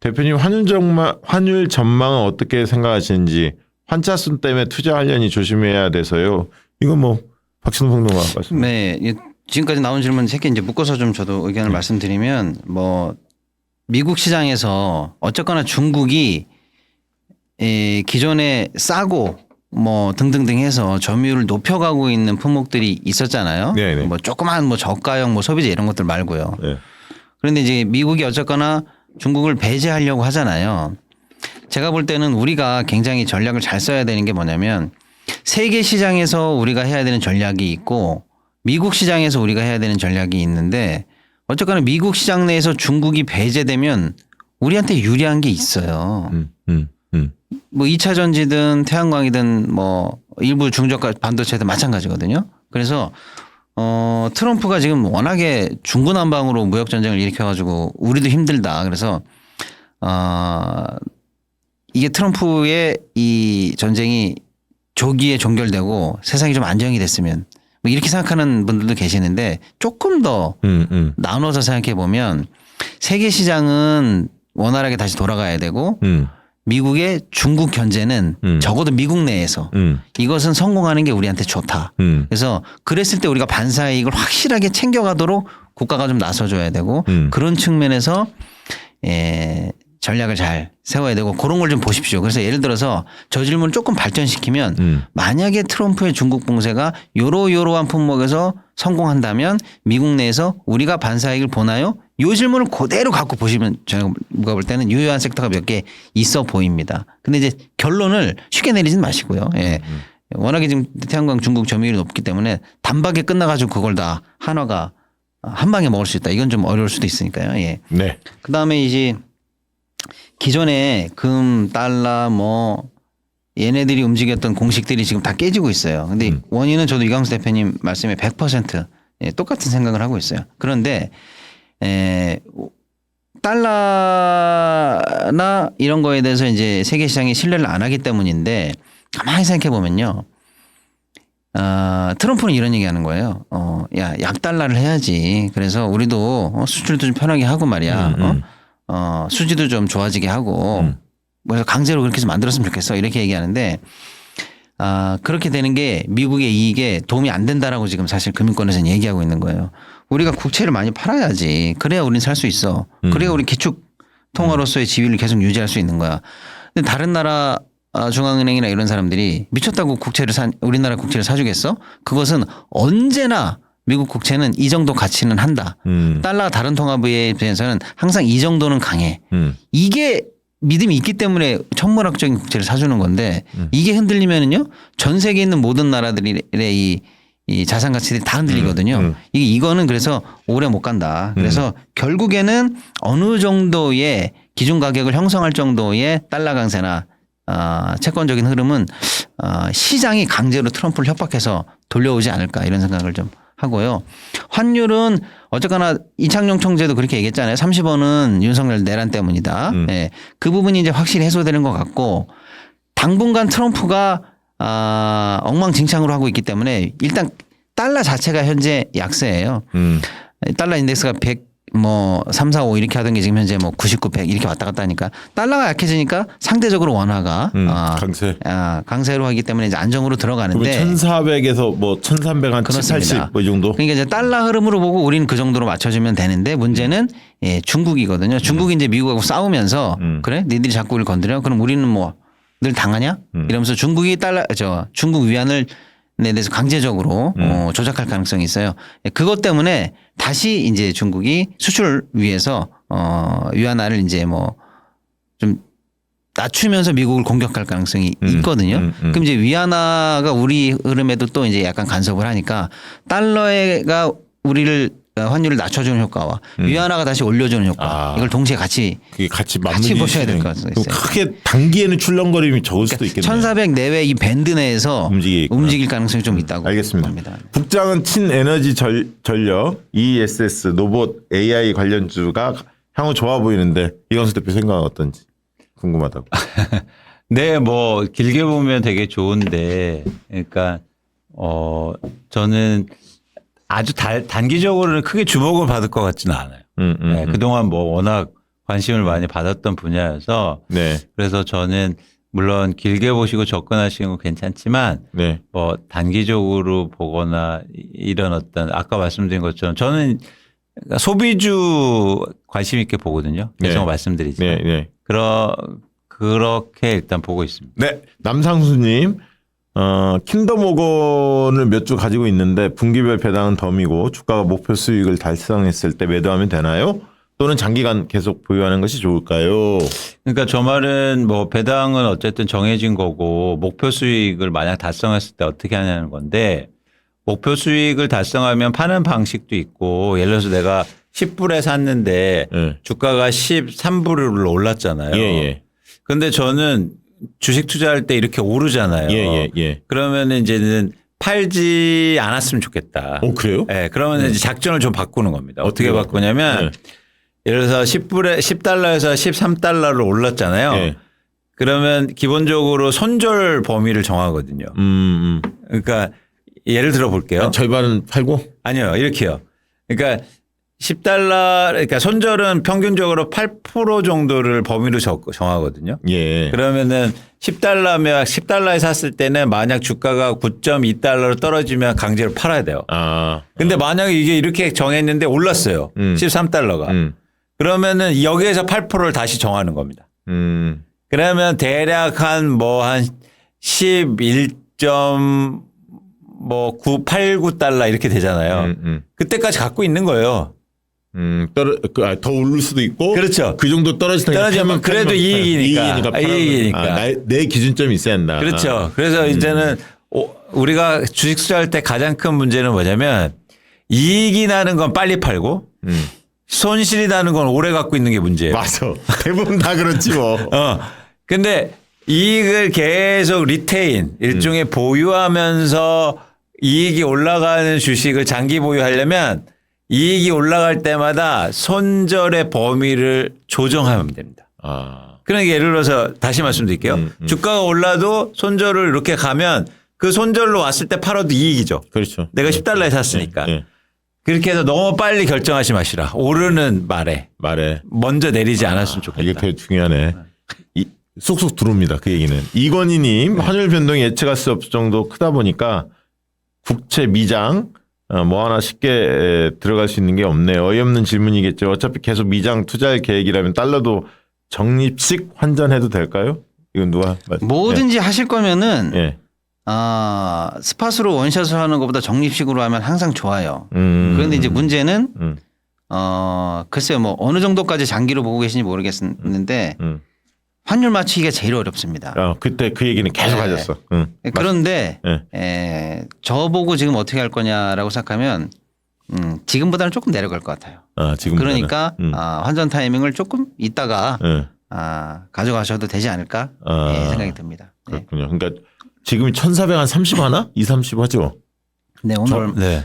대표님 환율 전망은 어떻게 생각하시는지 환차순 때문에 투자하려니 조심해야 돼서요. 이건 뭐 박신호 평론가 말씀. 네, 지금까지 나온 질문 3개 이제 묶어서 좀 저도 의견을 말씀드리면 뭐 미국 시장에서 어쨌거나 중국이 기존에 싸고 뭐 등등등 해서 점유율을 높여가고 있는 품목들이 있었잖아요. 네네. 뭐 조그만 뭐 저가형 뭐 소비재 이런 것들 말고요. 네. 그런데 이제 미국이 어쨌거나 중국을 배제하려고 하잖아요. 제가 볼 때는 우리가 굉장히 전략을 잘 써야 되는 게 뭐냐면 세계 시장에서 우리가 해야 되는 전략이 있고 미국 시장에서 우리가 해야 되는 전략이 있는데 어쨌거나 미국 시장 내에서 중국이 배제되면 우리한테 유리한 게 있어요. 뭐 2차 전지든 태양광이든 뭐 일부 중저가 반도체든 마찬가지거든요. 그래서 트럼프가 지금 워낙에 중구난방으로 무역 전쟁을 일으켜가지고 우리도 힘들다. 그래서 이게 트럼프의 이 전쟁이 조기에 종결되고 세상이 좀 안정이 됐으면 뭐 이렇게 생각하는 분들도 계시는데 조금 더 나눠서 생각해 보면 세계 시장은 원활하게 다시 돌아가야 되고 미국의 중국 견제는 적어도 미국 내에서 이것은 성공하는 게 우리한테 좋다. 그래서 그랬을 때 우리가 반사이익을 확실하게 챙겨가도록 국가가 좀 나서줘야 되고 그런 측면에서 전략을 잘 세워야 되고 그런 걸 좀 보십시오. 그래서 예를 들어서 저 질문을 조금 발전시키면 만약에 트럼프의 중국 봉쇄가 요러한 품목에서 성공한다면 미국 내에서 우리가 반사이익을 보나요? 이 질문을 그대로 갖고 보시면 제가 볼 때는 유효한 섹터가 몇 개 있어 보입니다. 근데 이제 결론을 쉽게 내리진 마시고요. 예. 워낙에 지금 태양광 중국 점유율이 높기 때문에 단박에 끝나가지고 그걸 다 한화가 한 방에 먹을 수 있다. 이건 좀 어려울 수도 있으니까요. 예. 네. 그다음에 이제 기존에 금, 달러 뭐 얘네들이 움직였던 공식들이 지금 다 깨지고 있어요. 근데 원인은 저도 이광수 대표님 말씀에 100% 똑같은 생각을 하고 있어요. 그런데 달러나 이런 거에 대해서 이제 세계 시장이 신뢰를 안 하기 때문인데 가만히 생각해 보면요. 트럼프는 이런 얘기 하는 거예요. 야, 약달러를 해야지. 그래서 우리도 수출도 좀 편하게 하고 말이야. 수지도 좀 좋아지게 하고 그래서 강제로 그렇게 해서 만들었으면 좋겠어. 이렇게 얘기하는데 그렇게 되는 게 미국의 이익에 도움이 안 된다라고 지금 사실 금융권에서는 얘기하고 있는 거예요. 우리가 국채를 많이 팔아야지. 그래야 우리는 살 수 있어. 그래야 우리 기축 통화로서의 지위를 계속 유지할 수 있는 거야. 근데 다른 나라 중앙은행이나 이런 사람들이 미쳤다고 우리나라 국채를 사주겠어? 그것은 언제나 미국 국채는 이 정도 가치는 한다. 달러가 다른 통화부에 비해서는 항상 이 정도는 강해. 이게 믿음이 있기 때문에 천문학적인 국채를 사주는 건데 이게 흔들리면은요 전 세계에 있는 모든 나라들의 이 자산 가치들이 다 흔들리거든요. 이거는 그래서 오래 못 간다. 그래서 결국에는 어느 정도의 기준 가격을 형성할 정도의 달러 강세나 채권적인 흐름은 시장이 강제로 트럼프를 협박해서 돌려오지 않을까 이런 생각을 좀 하고요. 환율은 어쨌거나 이창용 총재도 그렇게 얘기했잖아요. 30원은 윤석열 내란 때문이다. 예. 그 부분이 이제 확실히 해소되는 것 같고 당분간 트럼프가 엉망진창으로 하고 있기 때문에 일단 달러 자체가 현재 약세예요. 달러 인덱스가 100 뭐 3, 4, 5 이렇게 하던 게 지금 현재 뭐 99, 100 이렇게 왔다 갔다 하니까 달러가 약해지니까 상대적으로 원화가 강세로 하기 때문에 이제 안정으로 들어가는데 1,400에서 뭐 1,300 한 780 뭐 이 정도. 그러니까 이제 달러 흐름으로 보고 우리는 그 정도로 맞춰주면 되는데 문제는 중국이거든요. 중국이 이제 미국하고 싸우면서 그래 니들이 자꾸 우리를 건드려 그럼 우리는 뭐 늘 당하냐 이러면서 중국이 중국 위안을 에 대해서 강제적으로 조작할 가능성이 있어요. 그것 때문에 다시 이제 중국이 수출을 위해서 위안화를 이제 뭐 좀 낮추면서 미국을 공격할 가능성이 있거든요. 그럼 이제 위안화가 우리 흐름에도 또 이제 약간 간섭을 하니까 달러가 우리를 환율을 낮춰주는 효과와 위안화가 다시 올려주는 효과 이걸 동시에 같이 그게 같이 보셔야 될 것 같습니다. 크게 단기에는 출렁거림이 적을 수도 있겠네요. 1,400 내외 이 밴드 내에서 움직일 가능성이 좀 있다고 알겠습니다. 봅니다. 국장은 친에너지 전력, ESS, 로봇, AI 관련주가 향후 좋아 보이는데 이광수 대표 생각은 어떤지 궁금하다고. 네, 뭐 길게 보면 되게 좋은데, 그러니까 저는 아주 단기적으로는 크게 주목을 받을 것 같지는 않아요. 네, 그동안 뭐 워낙 관심을 많이 받았던 분야여서 네. 그래서 저는 물론 길게 보시고 접근하시는 건 괜찮지만 네. 뭐 단기적으로 보거나 이런 어떤 아까 말씀드린 것처럼 저는 소비주 관심 있게 보거든요. 계속 네. 말씀드리지만 네. 네. 그렇게 일단 보고 있습니다. 네. 남상수님, 킨더모건을 몇 주 가지고 있는데 분기별 배당은 덤이고 주가가 목표 수익을 달성했을 때 매도하면 되나요? 또는 장기간 계속 보유하는 것이 좋을까요? 그러니까 저 말은 뭐 배당은 어쨌든 정해진 거고 목표 수익을 만약 달성했을 때 어떻게 하냐는 건데 목표 수익을 달성하면 파는 방식도 있고 예를 들어서 내가 10불에 샀는데 네. 주가가 13불로 올랐잖아요. 예. 그런데 저는 주식 투자할 때 이렇게 오르잖아요. 예. 그러면 이제는 팔지 않았으면 좋겠다. 오, 그래요? 네, 그러면 이제 작전을 좀 바꾸는 겁니다. 어떻게 바꾸냐면 예를 들어서 10달러에서 13달러로 올랐잖아요. 네. 그러면 기본적으로 손절 범위를 정하거든요. 그러니까 예를 들어 볼게요. 절반은 팔고? 아니요, 이렇게요. 그러니까 10달러, 그러니까 손절은 평균적으로 8% 정도를 범위로 정하거든요. 예. 그러면은 10달러면 10달러에 샀을 때는 만약 주가가 9.2달러로 떨어지면 강제로 팔아야 돼요. 근데 만약에 이게 이렇게 정했는데 올랐어요. 13달러가. 그러면은 여기에서 8%를 다시 정하는 겁니다. 그러면 대략 한 11.989달러 이렇게 되잖아요. 그때까지 갖고 있는 거예요. 더 오를 수도 있고. 그렇죠. 그 정도 떨어지면 그래도 이익이니까. 내 기준점이 있어야 한다. 그렇죠. 그래서 이제는 우리가 주식 투자할 때 가장 큰 문제는 뭐냐면 이익이 나는 건 빨리 팔고 손실이 나는 건 오래 갖고 있는 게 문제예요. 맞아. 대부분 다 그렇지 뭐. 근데 이익을 계속 리테인 일종의 보유하면서 이익이 올라가는 주식을 장기 보유하려면 이익이 올라갈 때마다 손절의 범위를 조정하면 됩니다. 그러니까 예를 들어서 다시 말씀드릴게요. 주가가 올라도 손절을 이렇게 가면 그 손절로 왔을 때 팔아도 이익이죠. 그렇죠. 내가 10달러에 샀으니까. 네. 그렇게 해서 너무 빨리 결정하지 마시라. 오르는 말에 먼저 내리지 않았으면 좋겠다. 이게 되게 중요하네. 쏙쏙 들어옵니다. 그 얘기는. 이건희님, 환율 변동이 예측할 수 없을 정도 크다 보니까 국채 미장 뭐 하나 쉽게 들어갈 수 있는 게 없네요. 어이없는 질문이겠죠. 어차피 계속 미장 투자할 계획이라면 달러도 적립식 환전해도 될까요? 이건 누가 뭐든지 하실 거면은 예. 스팟으로 원샷을 하는 것보다 적립식으로 하면 항상 좋아요. 그런데 이제 문제는 글쎄요, 뭐 어느 정도까지 장기로 보고 계신지 모르겠는데 환율 맞추기가 제일 어렵습니다. 그때 그 얘기는 계속 하셨어. 그런데 저보고 지금 어떻게 할 거냐라고 생각하면 지금보다는 조금 내려갈 것 같아요. 지금보다는. 그러니까 환전 타이밍을 조금 있다가 가져가셔도 되지 않을까 생각이 듭니다. 그렇군요. 그러니까 지금이 1,430 하나? 2, 30 하죠? 네, 오늘. 근데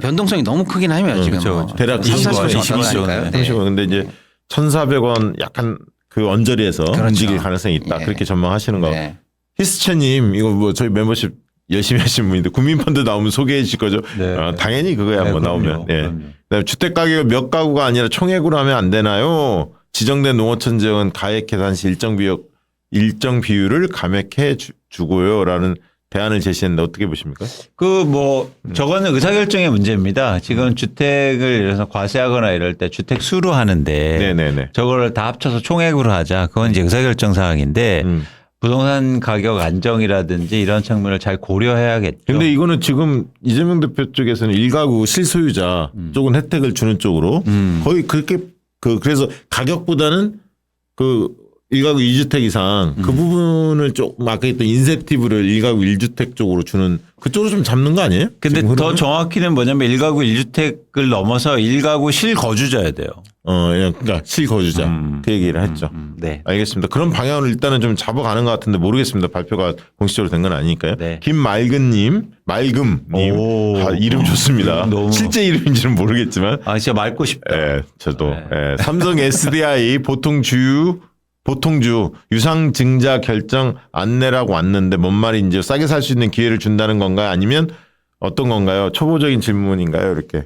변동성이 너무 크긴 하면 지금. 그렇죠. 대략 20원. 근데 이제 1,400원 약간 그 언저리에서 움직일 가능성이 있다. 그렇게 전망하시는 거. 히스채님, 이거 뭐 저희 멤버십 열심히 하시는 분인데 국민펀드 나오면 소개해 주실 거죠? 당연히 그거야 뭐 나오면. 그다음에 주택 가격을 몇 가구가 아니라 총액으로 하면 안 되나요? 지정된 농어촌 지역은 가액 계산 시 일정 비율을 감액해 주고요라는 대안을 제시했는데 어떻게 보십니까? 저거는 의사결정의 문제입니다. 지금 주택을 예를 들어서 과세하거나 이럴 때 주택 수로 하는데 저거를 다 합쳐서 총액으로 하자. 그건 이제 의사결정 사항인데 부동산 가격 안정이라든지 이런 측면을 잘 고려해야겠죠. 근데 이거는 지금 이재명 대표 쪽에서는 1가구 실소유자 쪽은 혜택을 주는 쪽으로 거의 그렇게 그래서 가격보다는 1가구 2주택 이상 그 부분을 조금 아까 했던 인센티브를 1가구 1주택 쪽으로 주는 그쪽으로 좀 잡는 거 아니에요? 근데 지금 더 흐름은? 정확히는 뭐냐면 1가구 1주택을 넘어서 1가구 실거주자야 돼요. 그러니까 실거주자 그 얘기를 했죠. 네. 알겠습니다. 그런 방향을 일단은 좀 잡아가는 것 같은데 모르겠습니다. 발표가 공식적으로 된 건 아니니까요. 네. 김말금님, 오. 이름 좋습니다. 너무. 실제 이름인지는 모르겠지만, 아, 진짜 맑고 싶다. 저도 네. 삼성 SDI 보통주 유상증자 결정 안내라고 왔는데 뭔 말인지 싸게 살 수 있는 기회를 준다는 건가요? 아니면 어떤 건가요? 초보적인 질문인가요? 이렇게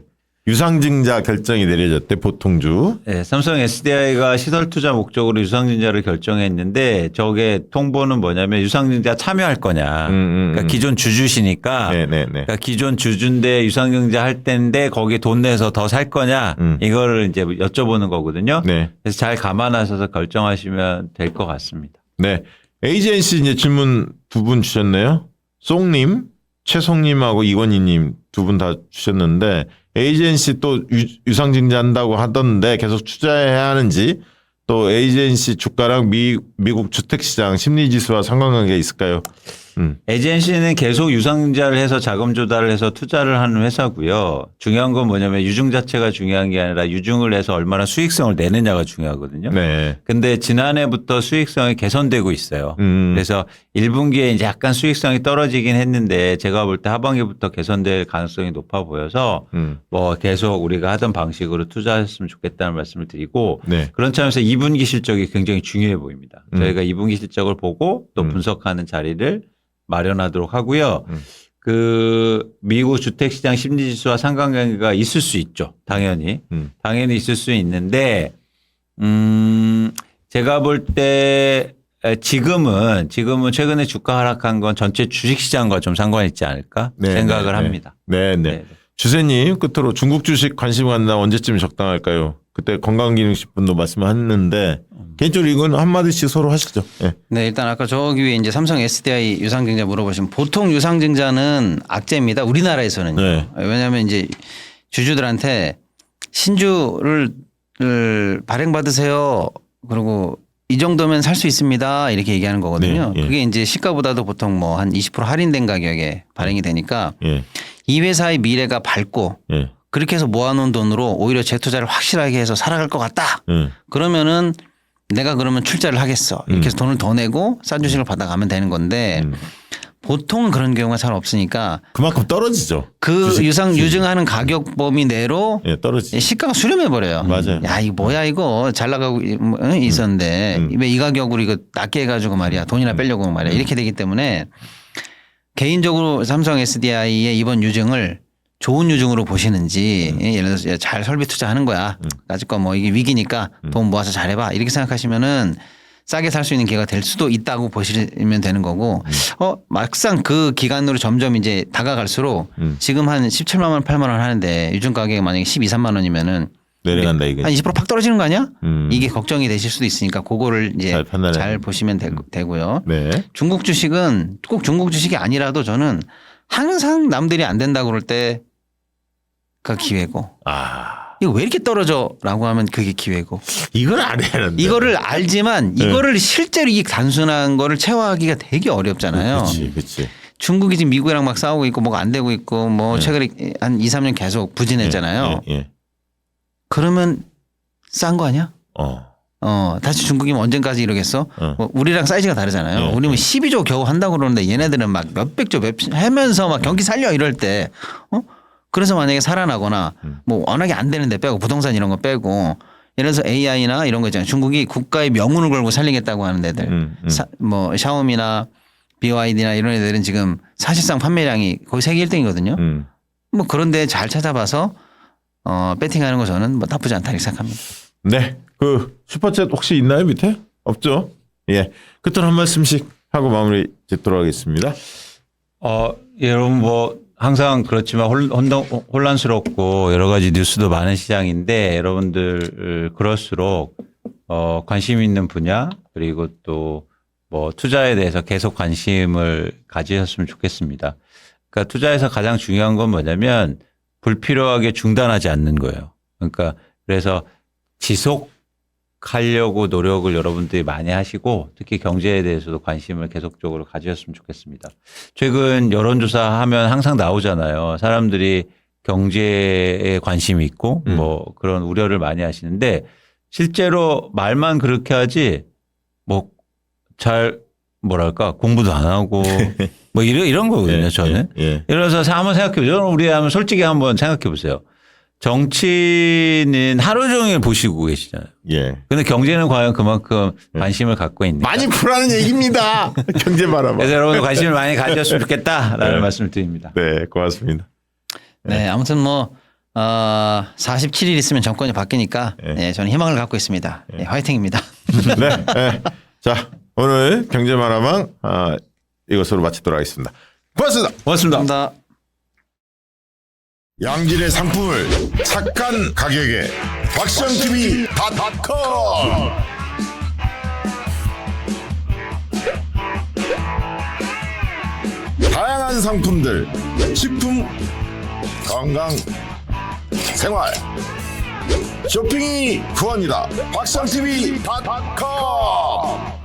유상증자 결정이 내려졌대 보통주. 네, 삼성 SDI가 시설 투자 목적으로 유상증자를 결정했는데 저게 통보는 뭐냐면 유상증자 참여할 거냐. 그러니까 기존 주주시니까 네네네. 그러니까 기존 주주인데 유상증자 할 때인데 거기에 돈 내서 더 살 거냐 이거를 이제 여쭤보는 거거든요. 네. 그래서 잘 감안하셔서 결정하시면 될 것 같습니다. 네. 에이전시 이제 질문 두 분 주셨네요. 송님, 최송님하고 이건희님 두 분 다 주셨는데 에이전시 또 유상증자한다고 하던데 계속 투자해야 하는지 또 에이전시 주가랑 미국 주택시장 심리지수와 상관관계가 있을까요? 에이전시는 계속 유상증자를 해서 자금 조달을 해서 투자를 하는 회사고요. 중요한 건 뭐냐면 유증 자체가 중요한 게 아니라 유증을 해서 얼마나 수익성을 내느냐가 중요하거든요. 네. 근데 지난해부터 수익성이 개선되고 있어요. 그래서 1분기에 이제 약간 수익성이 떨어지긴 했는데 제가 볼 때 하반기부터 개선될 가능성이 높아 보여서 뭐 계속 우리가 하던 방식으로 투자했으면 좋겠다는 말씀을 드리고 네. 그런 차원에서 2분기 실적이 굉장히 중요해 보입니다. 저희가 2분기 실적을 보고 또 분석하는 자리를 마련하도록 하고요. 그 미국 주택시장 심리지수와 상관관계가 있을 수 있죠. 당연히. 당연히 있을 수 있는데 제가 볼 때 지금은 최근에 주가 하락한 건 전체 주식시장과 좀 상관이 있지 않을까 네, 생각을 네, 합니다. 네. 네. 주세님 끝으로 중국 주식 관심 갖나 언제쯤 적당할까요? 그때 건강기능식 분도 말씀하셨는데 개인적으로 이건 한마디씩 서로 하시죠. 네. 네, 일단 아까 저기 위에 이제 삼성 SDI 유상증자 물어보시면 보통 유상증자는 악재입니다. 우리나라에서는요. 네. 왜냐하면 이제 주주들한테 신주를 발행받으세요. 그리고 이 정도면 살 수 있습니다. 이렇게 얘기하는 거거든요. 네, 예. 그게 이제 시가보다도 보통 뭐 한 20% 할인된 가격에 발행이 되니까 예. 이 회사의 미래가 밝고 예. 그렇게 해서 모아놓은 돈으로 오히려 재투자를 확실하게 해서 살아갈 것 같다. 예. 그러면은 내가 그러면 출자를 하겠어. 이렇게 해서 돈을 더 내고 싼 주식을 받아가면 되는 건데 보통은 그런 경우가 잘 없으니까 그만큼 떨어지죠. 그 유증하는 가격 범위 내로 예, 떨어지죠. 시가가 수렴해 버려요. 맞아요. 야, 이거 뭐야 이거 잘 나가고 있었는데 왜 이 가격으로 이거 낮게 해가지고 말이야 돈이나 빼려고 말이야 이렇게 되기 때문에 개인적으로 삼성 SDI의 이번 유증을 좋은 유증으로 보시는지 예를 들어서 잘 설비 투자하는 거야. 아직껏 뭐 이게 위기니까 돈 모아서 잘해봐 이렇게 생각하시면은 싸게 살 수 있는 기회가 될 수도 있다고 보시면 되는 거고 막상 그 기간으로 점점 이제 다가갈수록 지금 한 17만 원 8만 원 하는데 유증 가격이 만약에 12, 3만 원이면은 내려간다 이게. 한 20%팍 떨어지는 거 아니야? 이게 걱정이 되실 수도 있으니까 그거를 이제 잘 판단해야 잘 보시면 되고요. 네. 중국 주식은 꼭 중국 주식이 아니라도 저는 항상 남들이 안 된다고 그럴 때가 기회고 이거 왜 이렇게 떨어져라고 하면 그게 기회고 이걸 안 해야 하는데. 이거를 알지만 이거를 실제로 이 단순한 거를 체화하기가 되게 어렵잖아요. 그렇지. 중국이 지금 미국이랑 막 싸우고 있고 뭐가 안 되고 있고 뭐 최근에 한 2, 3년 계속 부진했잖아요. 예. 그러면 싼 거 아니야? 다시 중국이면 언젠까지 이러겠어? 뭐 우리랑 사이즈가 다르잖아요. 우리는 12조 겨우 한다고 그러는데 얘네들은 막 몇백조 하면서 막 경기 살려 이럴 때 그래서 만약에 살아나거나 뭐 워낙에 안 되는데 빼고 부동산 이런 거 빼고 예를 들어서 AI나 이런 거 있잖아요. 중국이 국가의 명운을 걸고 살리겠다고 하는 애들 뭐 샤오미나 BYD나 이런 애들은 지금 사실상 판매량이 거의 세계 1등이거든요. 뭐 그런데 잘 찾아봐서 배팅하는 거 저는 뭐 나쁘지 않다 이렇게 생각합니다. 네. 그 슈퍼챗 혹시 있나요 밑에? 없죠. 예. 끝으로 한 말씀씩 하고 마무리 짓도록 하겠습니다. 여러분 뭐 항상 그렇지만 혼란스럽고 여러 가지 뉴스도 많은 시장인데 여러분들 그럴수록 관심 있는 분야 그리고 또 뭐 투자에 대해서 계속 관심을 가지셨으면 좋겠습니다. 그러니까 투자에서 가장 중요한 건 뭐냐면 불필요하게 중단하지 않는 거예요. 그러니까 그래서 지속 하려고 노력을 여러분들이 많이 하시고 특히 경제에 대해서도 관심을 계속적으로 가지셨으면 좋겠습니다. 최근 여론조사 하면 항상 나오잖아요. 사람들이 경제에 관심이 있고 뭐 그런 우려를 많이 하시는데 실제로 말만 그렇게 하지 뭐 잘 뭐랄까 공부도 안 하고 뭐 이런 거거든요. 저는. 예를 들어서 한번 생각해 보죠. 우리 한번 솔직히 한번 생각해 보세요. 정치는 하루 종일 보시고 계시잖아요. 예. 근데 경제는 과연 그만큼 관심을 갖고 있는가? 많이 풀라는 얘기입니다. 경제 바라봐. 그래서 여러분 관심을 많이 가졌으면 좋겠다라는 말씀을 드립니다. 네, 고맙습니다. 네, 아무튼 뭐 47일 있으면 정권이 바뀌니까 네, 저는 희망을 갖고 있습니다. 네, 화이팅입니다. 네, 네. 자, 오늘 경제 마라망 이것으로 마치도록 하겠습니다. 고맙습니다. 고맙습니다. 감사합니다. 양질의 상품을 착한 가격에 박시영TV.com 다양한 상품들 식품 건강 생활 쇼핑이 구원이다 박시영TV.com